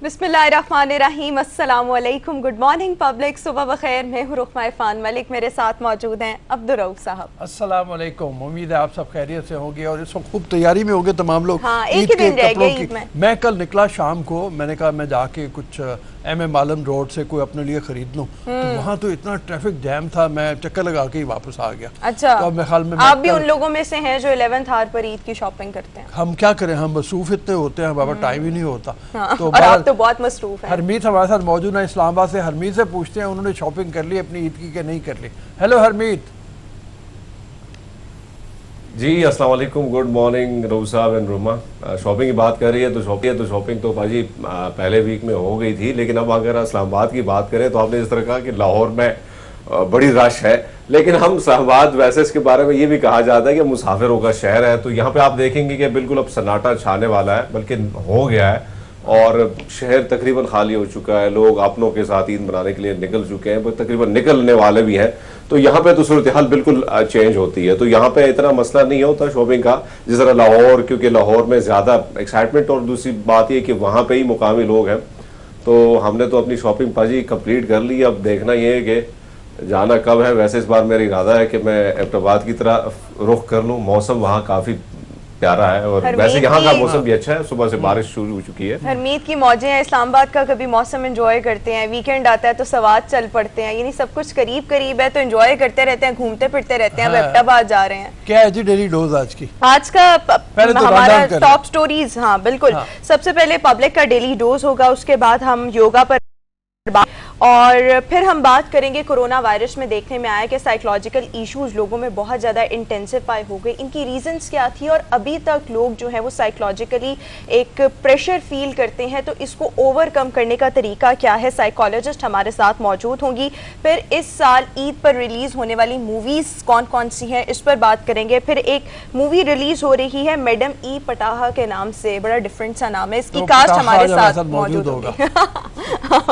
बिस्मिल्लाहिर्रहमानिर्रहीम, अस्सलामुअलैकुम, good morning public, सुबह बखैर। मैं हूँ रुखमा इरफान मलिक, मेरे साथ मौजूद हैं अब्दुर्रऊफ साहब। अस्सलामुअलैकुम, उम्मीद है आप सब खैरियत से होंगे और इस वक्त खूब तैयारी में होंगे तमाम लोग। हाँ, एक ही दिन रह गया ईद में। मैं कल निकला शाम को, मैंने कहा मैं जाके कुछ MM आलम रोड से कोई अपने लिए खरीद लूँ, तो वहाँ तो इतना ट्रैफिक जैम था, मैं चक्कर लगा के ही वापस आ गया। अच्छा, तो मेरे ख्याल में आप भी उन लोगों में से हैं जो 11th आवर पर ईद की शॉपिंग करते हैं? हम क्या करें, हम मसरूफ इतने होते हैं, बाबा टाइम ही नहीं होता। हाँ, तो और आप तो बहुत मसरूफ हैं। हरमीत हमारे साथ मौजूद है इस्लामाबाद से। हरमीत से पूछते हैं उन्होंने शॉपिंग कर ली अपनी ईद की कि नहीं कर ली। हेलो हरमीत जी, अस्सलाम वालेकुम, गुड मॉर्निंग रऊफ साहब एंड रुमा। शॉपिंग की बात कर रही है तो शॉपिंग तो भाजी पहले वीक में हो गई थी, लेकिन अब अगर इस्लामाबाद की बात करें तो आपने इस तरह कहा कि लाहौर में बड़ी रश है, लेकिन हम इस्लामाबाद वैसे इसके बारे में ये भी कहा जाता है कि मुसाफिरों का शहर है। तो यहाँ पे आप देखेंगे कि बिल्कुल अब सन्नाटा छाने वाला है, बल्कि हो गया है और शहर तकरीबन खाली हो चुका है। लोग अपनों के साथ ईद मनाने के लिए निकल चुके हैं, तकरीबन निकलने वाले भी हैं। तो यहाँ पे तो सूरत हाल बिल्कुल चेंज होती है। तो यहाँ पे इतना मसला नहीं होता शॉपिंग का जिस तरह लाहौर, क्योंकि लाहौर में ज्यादा एक्साइटमेंट, और दूसरी बात यह कि वहाँ पे ही मुकामी लोग हैं। तो हमने तो अपनी शॉपिंग पाजी कंप्लीट कर ली। अब देखना यह है कि जाना कब है। वैसे इस बार मेरा इरादा है कि मैं एबटाबाद की तरफ रुख कर लूँ। मौसम वहाँ काफी प्यारा है और वैसे यहाँ का मौसम भी अच्छा है, सुबह से बारिश शुरू हो चुकी है। हरमीत की मौजें हैं, इस्लामाबाद का कभी मौसम एंजॉय करते हैं, वीकेंड आता है तो सवात चल पड़ते हैं, यानी सब कुछ करीब करीब है तो एंजॉय करते रहते हैं, घूमते फिरते रहते हैं। अब एबटाबाद जा रहे हैं। क्या है जी डेली डोज आज की? आज का हमारा टॉप स्टोरीज, हाँ बिल्कुल। सबसे पहले पब्लिक का डेली डोज होगा, उसके बाद हम योगा पर और फिर हम बात करेंगे कोरोना वायरस में देखने में आया कि साइकोलॉजिकल इश्यूज लोगों में बहुत ज़्यादा इंटेंसिफाई हो गए। इनकी रीजंस क्या थी और अभी तक लोग जो है वो साइकोलॉजिकली एक प्रेशर फील करते हैं, तो इसको ओवरकम करने का तरीका क्या है। साइकोलॉजिस्ट हमारे साथ मौजूद होंगी। फिर इस साल ईद पर रिलीज होने वाली मूवीज कौन कौन सी हैं इस पर बात करेंगे। फिर एक मूवी रिलीज हो रही है मैडम ई पटाहा के नाम से, बड़ा डिफरेंट सा नाम है, इसकी तो कास्ट हमारे साथ मौजूद होगा।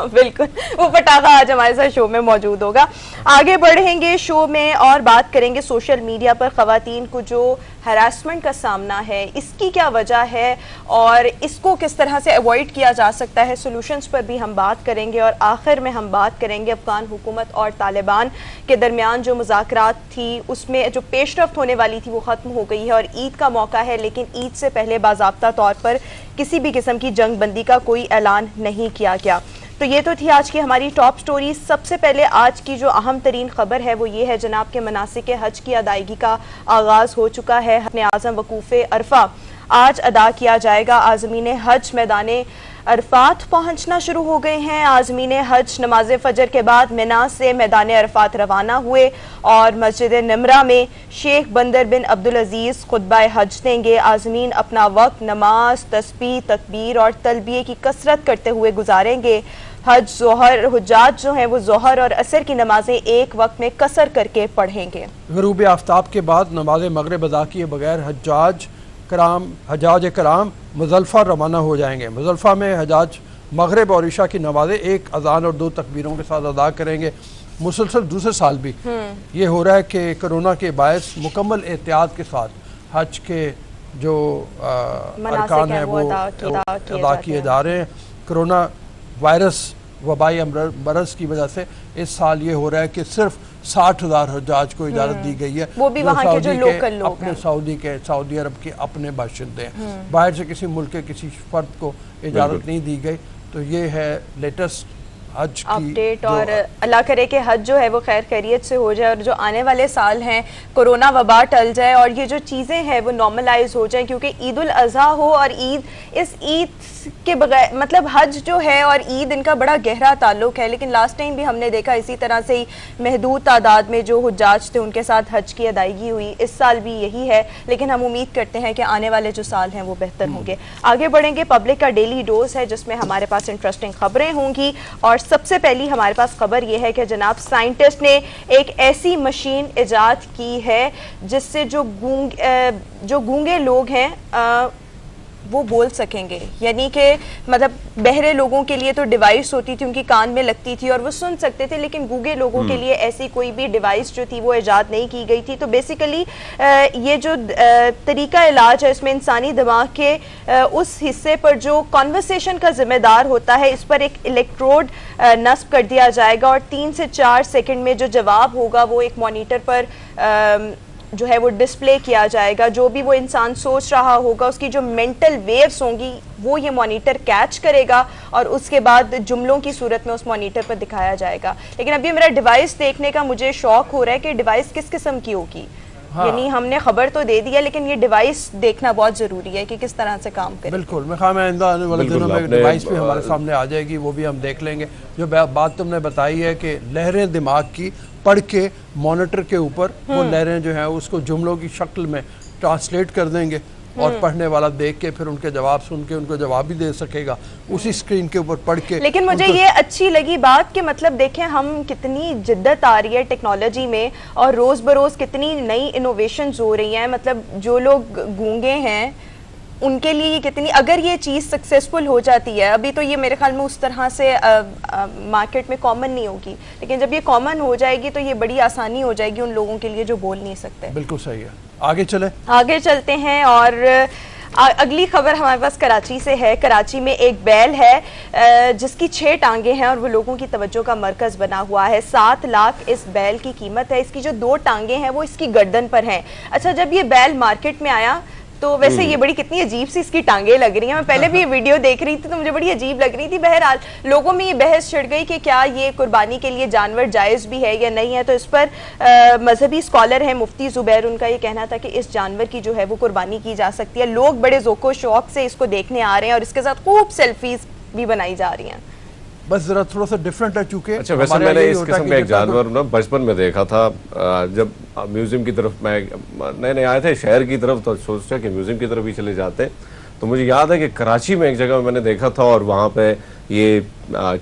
बिल्कुल, वो पटाखा आज हमारे साथ शो में मौजूद होगा। आगे बढ़ेंगे शो में और बात करेंगे सोशल मीडिया पर खवातीन को जो हरासमेंट का सामना है, इसकी क्या वजह है और इसको किस तरह से अवॉइड किया जा सकता है, सॉल्यूशंस पर भी हम बात करेंगे। और आखिर में हम बात करेंगे अफगान हुकूमत और तालिबान के दरमियान जो मुज़ाकरात थी उसमें जो पेशरफ्त होने वाली थी वो ख़त्म हो गई है और ईद का मौका है, लेकिन ईद से पहले बाज़ाब्ता तौर पर किसी भी किस्म की जंग बंदी का कोई ऐलान नहीं किया गया। तो ये तो थी आज की हमारी टॉप स्टोरी। सबसे पहले आज की जो अहम तरीन खबर है वो ये है, जनाब के मनासिक हज की अदायगी का आगाज़ हो चुका है। अपने आज़म वकूफ़े अरफा आज अदा किया जाएगा। आज़मीन हज मैदाने अरफात पहुंचना शुरू हो गए हैं। आज़मीन हज नमाज फजर के बाद मिना से मैदान अरफात रवाना हुए और मस्जिद नमरा में शेख बंदर बिन अब्दुल अजीज़ खुतबा हज देंगे। आज़मीन अपना वक्त नमाज, तस्बीह, तकबीर और तलबिये की कसरत करते हुए गुजारेंगे। हुज्जाज जो हैं वो जोहर और असर की नमाजें एक वक्त में कसर करके पढ़ेंगे। गरूब आफ्ताब के बाद नमाज मगरिब अदा किए बगैर हज्जाज कराम मुज़ल्फ़ा रवाना हो जाएंगे। मुज़ल्फ़ा में हज्जाज मगरिब और इशा की नमाजें एक अजान और 2 तकबीरों के साथ अदा करेंगे। मुसलसल दूसरे साल भी ये हो रहा है कि कोरोना के बायस मुकम्मल एहतियात के साथ हज के जो अरकान है वो अदा किए जा रहे हैं। कोरोना वायरस वबाई मरज़ की वजह से इस साल ये हो रहा है कि सिर्फ 60,000 हज्जाज को इजाज़त दी गई है, वो भी वहाँ के जो लोकल लोग अपने सऊदी अरब के अपने बाशिंदे हैं। बाहर से किसी मुल्क के किसी फर्द को इजाज़त नहीं दी गई। तो ये है लेटेस्ट हज की अपडेट। और अल्लाह करे कि हज जो है वो खैर खैरियत से हो जाए और जो आने वाले साल हैं कोरोना वबा टल जाए और ये जो चीज़ें हैं वो नॉर्मलाइज हो जाए, क्योंकि ईद उल अज़हा हो और इस ईद के बगैर मतलब हज जो है और ईद इनका बड़ा गहरा ताल्लुक है। लेकिन लास्ट टाइम भी हमने देखा इसी तरह से ही महदूद तादाद में जो हुज्जाज थे उनके साथ हज की अदायगी हुई। इस साल भी यही है, लेकिन हम उम्मीद करते हैं कि आने वाले जो साल हैं वो बेहतर होंगे। आगे बढ़ेंगे, पब्लिक का डेली डोज है जिसमें हमारे पास इंटरेस्टिंग खबरें होंगी और सबसे पहली हमारे पास खबर यह है कि जनाब साइंटिस्ट ने एक ऐसी मशीन इजाद की है जिससे जो गूंगे लोग हैं वो बोल सकेंगे, यानी कि मतलब बहरे लोगों के लिए तो डिवाइस होती थी, उनकी कान में लगती थी और वो सुन सकते थे, लेकिन गूंगे लोगों के लिए ऐसी कोई भी डिवाइस जो थी वो इजाद नहीं की गई थी। तो बेसिकली ये जो तरीका इलाज है इसमें इंसानी दिमाग के उस हिस्से पर जो कॉन्वर्सेशन का जिम्मेदार होता है इस पर एक इलेक्ट्रोड नस्ब कर दिया जाएगा और 3 से 4 सेकंड में जो जवाब होगा वो एक मॉनिटर पर जो है वो डिस्प्ले किया जाएगा। जो भी वो इंसान सोच रहा होगा उसकी जो मेंटल वेव्स होंगी वो ये मॉनिटर कैच करेगा और उसके बाद जुमलों की सूरत में उस मॉनिटर पर दिखाया जाएगा। लेकिन अभी मेरा डिवाइस देखने का मुझे शौक हो रहा है कि डिवाइस किस किस्म की होगी। हाँ। यानी हमने खबर तो दे दिया लेकिन ये डिवाइस देखना बहुत जरूरी है कि किस तरह से काम करे। बिल्कुल, मैं ख्याल में आइंदा आने वाले दिनों में डिवाइस भी हमारे सामने आ जाएगी, वो भी हम देख लेंगे। जो बात तुमने बताई है कि लहरें दिमाग की पढ़ के मॉनिटर के ऊपर वो लहरें जो है उसको जुमलों की शक्ल में ट्रांसलेट कर देंगे और पढ़ने वाला देख के फिर उनके जवाब सुन के उनको जवाब भी दे सकेगा उसी स्क्रीन के ऊपर पढ़ के। लेकिन मुझे ये अच्छी लगी बात कि मतलब देखें हम कितनी जिद्दत आ रही है टेक्नोलॉजी में और रोज बरोज कितनी नई इनोवेशंस हो रही हैं। मतलब जो लोग गूंगे हैं उनके लिए ये कितनी, अगर ये चीज़ सक्सेसफुल हो जाती है, अभी तो ये मेरे ख्याल में उस तरह से मार्केट में कॉमन नहीं होगी, लेकिन जब ये कॉमन हो जाएगी तो ये बड़ी आसानी हो जाएगी उन लोगों के लिए जो बोल नहीं सकते। बिल्कुल सही है, आगे चले, आगे चलते हैं और अगली खबर हमारे पास कराची से है। कराची में एक बैल है जिसकी 6 टांगे हैं और वो लोगों की तवज्जो का मरकज बना हुआ है। 7 लाख इस बैल की कीमत है। इसकी जो 2 टांगे हैं वो इसकी गर्दन पर हैं। अच्छा, जब ये बैल मार्केट में आया तो वैसे ये बड़ी कितनी अजीब सी इसकी टांगे लग रही हैं। मैं पहले भी ये वीडियो देख रही थी तो मुझे बड़ी अजीब लग रही थी। बहरहाल लोगों में ये बहस छिड़ गई कि क्या ये कुर्बानी के लिए जानवर जायज़ भी है या नहीं है। तो इस पर मजहबी स्कॉलर है मुफ्ती जुबैर, उनका ये कहना था कि इस जानवर की जो है वो कुर्बानी की जा सकती है। लोग बड़े ज़ोको शौक से इसको देखने आ रहे हैं और इसके साथ खूब सेल्फीज भी बनाई जा रही हैं। बस जरा थोड़ा सा डिफरेंट है चूंकि। अच्छा, वैसे मैंने इस किस्म का एक जानवर ना बचपन में देखा था जब म्यूजियम की तरफ मैं नए नए आए थे शहर की तरफ, तो सोचा कि म्यूजियम की तरफ ही चले जाते। तो मुझे याद है कि कराची में एक जगह मैंने देखा था और वहाँ पे ये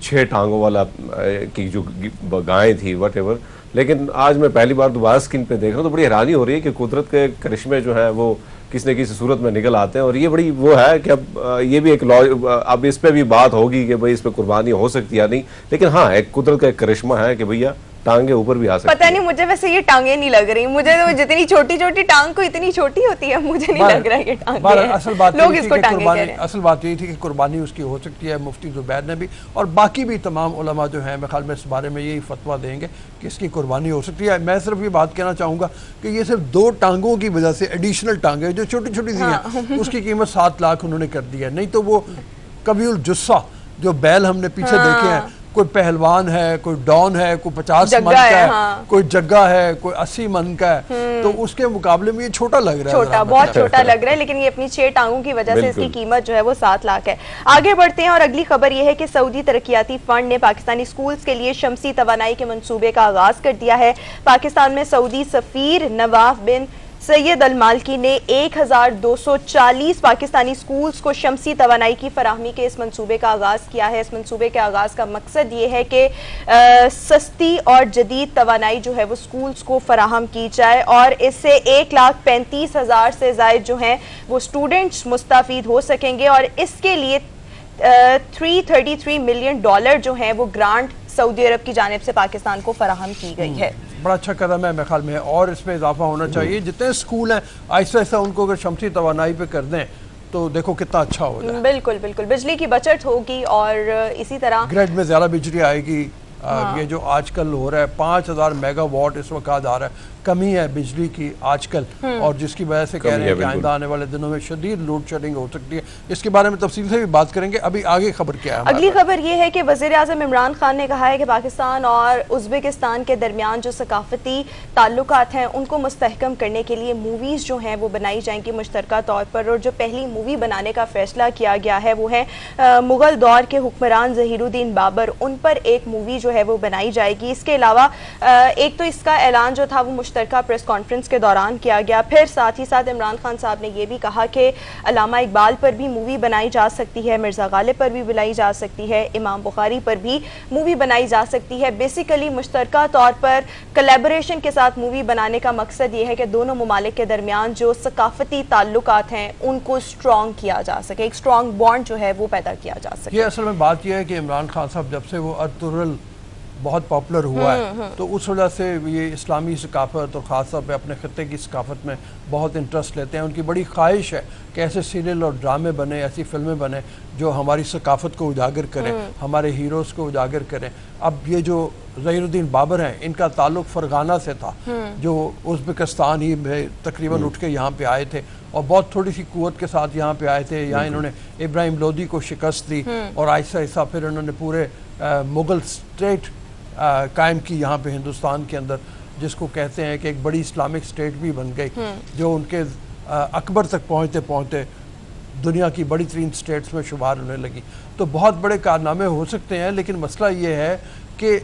6 टांगों वाला की जो गायें थी वटेवर। लेकिन आज मैं पहली बार दोबारा स्क्रीन पे देख रहा हूँ तो बड़ी हैरानी हो रही है कि कुदरत के करिश्मे जो है वो किसी न किसी सूरत में निकल आते हैं। और ये बड़ी वो है कि अब ये भी एक अब इस पे भी बात होगी कि भाई इस पे कुर्बानी हो सकती है या नहीं, लेकिन हाँ एक कुदरत का एक करिश्मा है कि भैया टांगे ऊपर भी आ सकती है। पता नहीं मुझे वैसे ये टांगे नहीं लग रही, मुझे तो जितनी छोटी छोटी टांग को इतनी छोटी होती है मुझे नहीं लग रहा है ये टांगे। असल बात लोग इसको टांगे कह रहे हैं। असल बात यही थी कि कुर्बानी उसकी हो सकती है। मुफ्ती जुबैर ने भी और बाकी भी तमाम उलमा जो हैं मेरे ख्याल में इस बारे में यही फतवा देंगे कि इसकी कुर्बानी हो सकती है। मैं सिर्फ ये बात कहना चाहूँगा कि ये सिर्फ 2 टांगों की वजह से एडिशनल टांगे जो छोटी छोटी सी हैं उसकी कीमत 7 लाख उन्होंने कर दी है। नहीं तो वो कबीउल जुस्सा जो बैल हमने पीछे देखे हैं, कोई पहलवान है, कोई डॉन है, कोई 50 मन का है, कोई जग्गा है, कोई 80 मन का है, तो उसके मुकाबले में ये छोटा लग रहा है। छोटा, बहुत छोटा लग रहा है, लेकिन ये अपनी 6 टांगों की वजह से इसकी कीमत जो है वो 7 लाख है। आगे बढ़ते हैं और अगली खबर ये है कि सऊदी तरक्याती फंड ने पाकिस्तानी स्कूल्स के लिए शमसी तवानाई के मंसूबे का आगाज कर दिया है। पाकिस्तान में सऊदी सफीर नवाफ बिन सैयद अल मालकी ने 1240 पाकिस्तानी स्कूल्स को शमसी तवानाई की फराहमी के इस मंसूबे का आगाज़ किया है। इस मंसूबे के आगाज़ का मकसद ये है कि सस्ती और जदीद तवानाई जो है वो स्कूल्स को फराहम की जाए और इससे 1,35,000 से ज़ायद जो हैं वो स्टूडेंट्स मुस्तफ़ीद हो सकेंगे और इसके लिए $333 मिलियन जो हैं वो ग्रांट सऊदी अरब की जानिब से पाकिस्तान को फराहम की गई है। बड़ा अच्छा कदम है मेरे ख्याल में और इसमें इजाफा होना चाहिए। जितने स्कूल हैं आहिस्ता आहिस्ता उनको अगर शमसी तवानाई पे कर दें तो देखो कितना अच्छा हो जाए। बिल्कुल बिल्कुल, बिजली की बचत होगी और इसी तरह ग्रिड में ज़्यादा बिजली आएगी। ये जो आजकल हो रहा है 5,000 मेगावाट इस वक्त आ रहा है, कमी है बिजली की आजकल और जिसकी वजह से कह रहे हैं कि आइंदा आने वाले दिनों में शदीद लोड शेडिंग हो सकती है। इसके बारे में तफसील से भी बात करेंगे। अभी आगे खबर क्या है? अगली खबर ये है कि वज़ीर आज़म इमरान खान ने कहा है कि पाकिस्तान और उज़्बेकिस्तान के दरमियान जो सकाफती ताल्लुकात हैं उनको मुस्तहकम करने के लिए मूवीज़ जो हैं वो बनाई जाएंगी मुश्तरका तौर पर। और जो पहली मूवी बनाने का फैसला किया गया है वो है मुग़ल दौर के हुक्मरान ज़हीरुद्दीन बाबर, उन पर एक मूवी जो है वो बनाई जाएगी। इसके अलावा एक तो इसका ऐलान जो था वो मुश्तरका प्रेस कॉन्फ्रेंस के दौरान किया गया। फिर साथ ही साथ इमरान खान साहब ने यह भी कहा कि अल्लामा इकबाल पर भी मूवी बनाई जा सकती है, मिर्ज़ा गालिब पर भी बनाई जा सकती है, इमाम बुखारी पर भी मूवी बनाई जा सकती है। बेसिकली मुश्तरका तौर पर कोलैबोरेशन के साथ मूवी बनाने का मकसद ये है कि दोनों ममालिक के दरमियान जो सकाफती ताल्लुकात हैं उनको स्ट्रॉन्ग किया जा सके, एक स्ट्रॉन्ग बॉन्ड जो है वो पैदा किया जा सके। ये असल में बात यह है कि इमरान खान साहब जब से वो अर्तुगरुल बहुत पॉपुलर हुआ है तो उस वजह से ये इस्लामी सकाफत और ख़ास तौर पे अपने ख़त्े की सकाफत में बहुत इंटरेस्ट लेते हैं। उनकी बड़ी ख्वाहिश है कि ऐसे सीरियल और ड्रामे बने, ऐसी फिल्में बने जो हमारी सकाफत को उजागर करें, हमारे हीरोज़ को उजागर करें। अब ये जो ज़हीरुद्दीन बाबर हैं, इनका ताल्लुक फ़रगाना से था, जो उज़्बेकिस्तान ही में तकरीबन उठ के यहाँ पे आए थे और बहुत थोड़ी सी कुव्वत के साथ यहाँ पे आए थे। यहाँ इन्होंने इब्राहिम लोदी को शिकस्त दी और आहिस्ता आहिस्ता फिर इन्होंने पूरे मुग़ल स्टेट कायम की यहाँ पे हिंदुस्तान के अंदर, जिसको कहते हैं कि एक बड़ी इस्लामिक स्टेट भी बन गई, जो उनके अकबर तक पहुँचते पहुँचते दुनिया की बड़ी तरीन स्टेट्स में शुमार होने लगी। तो बहुत बड़े कारनामे हो सकते हैं, लेकिन मसला ये है कि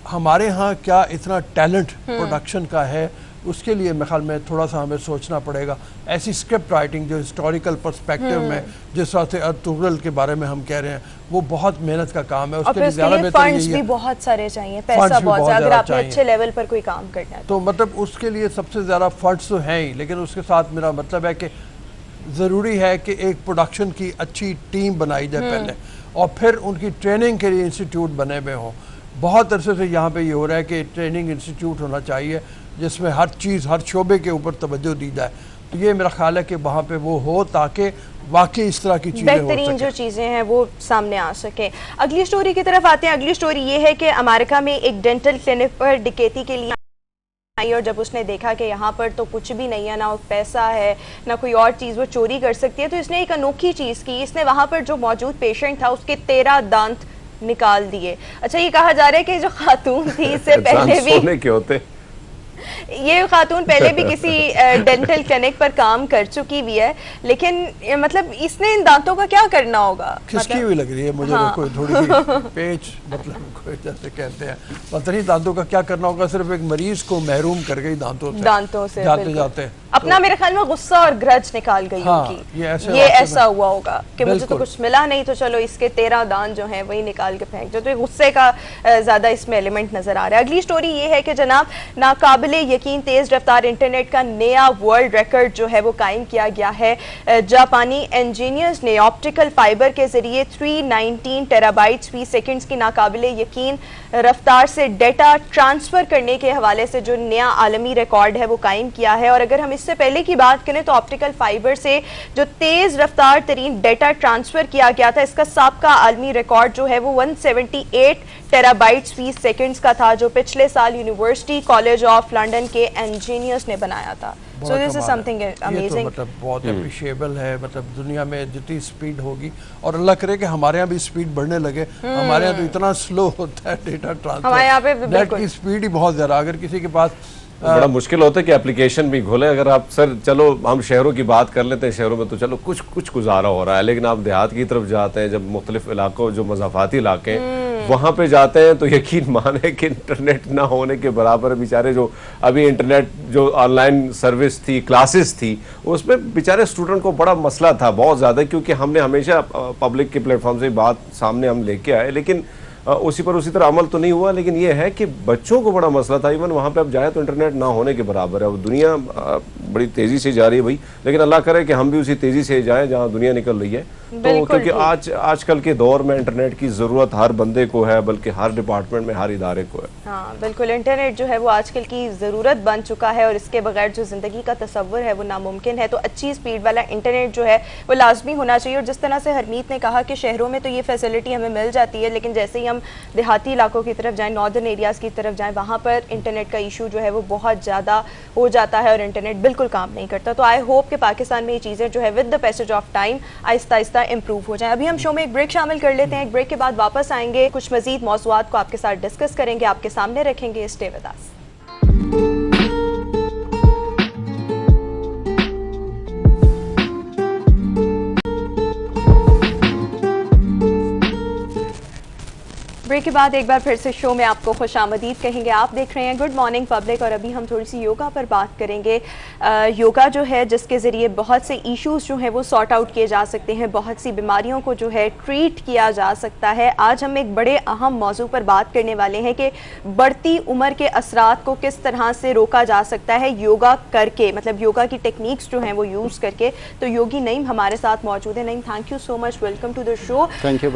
हमारे यहाँ क्या इतना टैलेंट प्रोडक्शन का है, उसके लिए मेरे ख्याल में थोड़ा सा हमें सोचना पड़ेगा। ऐसी स्क्रिप्ट राइटिंग जो हिस्टोरिकल पर्सपेक्टिव में, जिस तरह से अर्तुगरुल के बारे में हम कह रहे हैं, वो बहुत मेहनत का काम है। उसके लिए ज़्यादा फंड्स भी बहुत सारे चाहिए, पैसा बहुत ज़्यादा, अगर आपने अच्छे लेवल पर कोई काम करना है तो मतलब उसके लिए सबसे ज़्यादा फंड्स तो हैं ही, लेकिन उसके साथ मेरा मतलब है कि ज़रूरी है कि एक प्रोडक्शन की अच्छी टीम बनाई जाए पहले, और फिर उनकी ट्रेनिंग के लिए इंस्टीट्यूट बने हुए हों। बहुत अरसे से यहाँ पे ये हो रहा है कि ट्रेनिंग इंस्टीट्यूट होना चाहिए जिसमें हर चीज़, हर शोबे के ऊपर तवज्जो दी जाए। तो ये मेरा ख्याल है कि वहाँ पे वो हो ताकि वाकई इस तरह की चीज़ें बेहतरीन जो चीज़ें हैं वो सामने आ सके। अगली स्टोरी की तरफ आते हैं। अगली स्टोरी ये है कि अमेरिका में एक डेंटल क्लिनिक पर डकैती के लिए आई, और जब उसने देखा कि यहाँ पर तो कुछ भी नहीं है, ना पैसा है ना कोई और चीज़ वो चोरी कर सकती है, तो इसने एक अनोखी चीज़ की। इसने वहाँ पर जो मौजूद पेशेंट था उसके 13 दांत निकाल दिए। अच्छा, ये कहा जा रहा है कि जो खातून थी इससे पहले भी क्या होते ये खातून पहले भी किसी डेंटल क्लिनिक पर काम कर चुकी हुई है, लेकिन मतलब इसने इन दांतों का क्या करना होगा? खिसकी हुई लग रही है मुझे। हाँ। कोई थोड़ी सी पेच मतलब कोई जैसे कहते हैं, पता नहीं दांतों का क्या करना होगा। सिर्फ एक मरीज को महरूम कर गई दांतों से जाते जाते अपना मेरे ख्याल में गुस्सा और ग्रज निकाल गई होगी। ये ऐसा हुआ होगा कि मुझे तो कुछ मिला नहीं, तो चलो इसके 13 दांत जो हैं वही निकाल के फेंक दो। तो गुस्से का ज्यादा इसमें एलिमेंट नजर आ रहा है। अगली स्टोरी ये है कि जनाब, नाकाबिले यकीन तेज रफ्तार इंटरनेट का नया वर्ल्ड रिकॉर्ड जो है वो कायम किया गया है। जापानी इंजीनियर्स ने ऑप्टिकल फाइबर के जरिए 319 टेराबाइट्स फी सेकंड्स की नाकाबिले यकीन रफ्तार से डेटा ट्रांसफर करने के हवाले से जो नया आलमी रिकॉर्ड है वो कायम किया है। और अगर हम इससे पहले की बात करें तो ऑप्टिकल फाइबर से जो तेज रफ्तार तरीन डेटा ट्रांसफर किया गया था, इसका साबका आलमी रिकॉर्ड जो है वो 178 टेराबाइट्स फी सेकंड्स का था, जो पिछले साल यूनिवर्सिटी कॉलेज ऑफ लंदन के इंजीनियर्स ने बनाया था। So this is something amazing. मतलब बहुत अप्रिशिएबल है। मतलब दुनिया में जितनी स्पीड होगी, और अल्लाह करे कि हमारे यहाँ भी स्पीड बढ़ने लगे। हमारे यहाँ तो इतना स्लो होता है डेटा ट्रांसफर, हमारे यहाँ पे नेट की स्पीड ही बहुत ज़्यादा। अगर किसी के पास बड़ा मुश्किल होता है कि एप्लीकेशन भी खोले। अगर आप सर, चलो हम शहरों की बात कर लेते हैं, शहरों में तो चलो कुछ गुजारा हो रहा है, लेकिन आप देहात की तरफ जाते हैं, जब मुख्तलिफ इलाकों, जो मज़ाफ़ाती इलाके हैं वहाँ पे जाते हैं, तो यकीन माने कि इंटरनेट ना होने के बराबर बेचारे जो अभी इंटरनेट जो ऑनलाइन सर्विस थी, क्लासेस थी, उसमें बेचारे स्टूडेंट को बड़ा मसला था बहुत ज़्यादा, क्योंकि हमने हमेशा पब्लिक के प्लेटफॉर्म से बात सामने हम लेके आए, लेकिन उसी तरह अमल तो नहीं हुआ। लेकिन ये है कि बच्चों को बड़ा मसला था। इवन वहाँ पे अब जाए तो इंटरनेट ना होने के बराबर है। अब दुनिया बड़ी तेज़ी से जा रही है भाई, लेकिन अल्लाह करे कि हम भी उसी तेज़ी से जाएं जहाँ दुनिया निकल रही है। तो क्योंकि आजकल के दौर में इंटरनेट की ज़रूरत हर बंदे को है, बल्कि हर डिपार्टमेंट में, हर इदारे को है। हाँ बिल्कुल, इंटरनेट जो है वो आजकल की ज़रूरत बन चुका है, और इसके बगैर जो ज़िंदगी का तसव्वुर है वो नामुमकिन है। तो अच्छी स्पीड वाला इंटरनेट जो है वो लाजमी होना चाहिए। और जिस तरह से हरमीत ने कहा कि शहरों में तो ये फैसिलिटी हमें मिल जाती है, लेकिन जैसे ही हम देहाती इलाकों की तरफ जाएँ, नॉर्दर्न एरियाज़ की तरफ जाएँ, वहाँ पर इंटरनेट का इशू जो है वो बहुत ज़्यादा हो जाता है और इंटरनेट बिल्कुल काम नहीं करता। तो आई होप कि पाकिस्तान में ये चीज़ें जो है with the passage of time Aahista Aahista improve हो जाए। अभी हम शो में एक ब्रेक शामिल कर लेते हैं। एक ब्रेक के बाद वापस आएंगे, कुछ मजीद मौज़ूआत को आपके साथ डिस्कस करेंगे, आपके सामने रखेंगे। Stay with us. ब्रेक के बाद एक बार फिर से शो में आपको खुशामदीद कहेंगे। आप देख रहे हैं गुड मॉर्निंग पब्लिक और अभी हम थोड़ी सी योगा पर बात करेंगे। योगा जो है जिसके ज़रिए बहुत से इश्यूज जो हैं वो सॉर्ट आउट किए जा सकते हैं, बहुत सी बीमारियों को जो है ट्रीट किया जा सकता है। आज हम एक बड़े अहम मौजू पर बात करने वाले हैं कि बढ़ती उम्र के असरात को किस तरह से रोका जा सकता है योगा करके, मतलब योगा की टेक्निक्स जो हैं वो यूज़ करके। तो योगी नईम हमारे साथ मौजूद है। Naeem, thank you so much, welcome to the show. Thank you.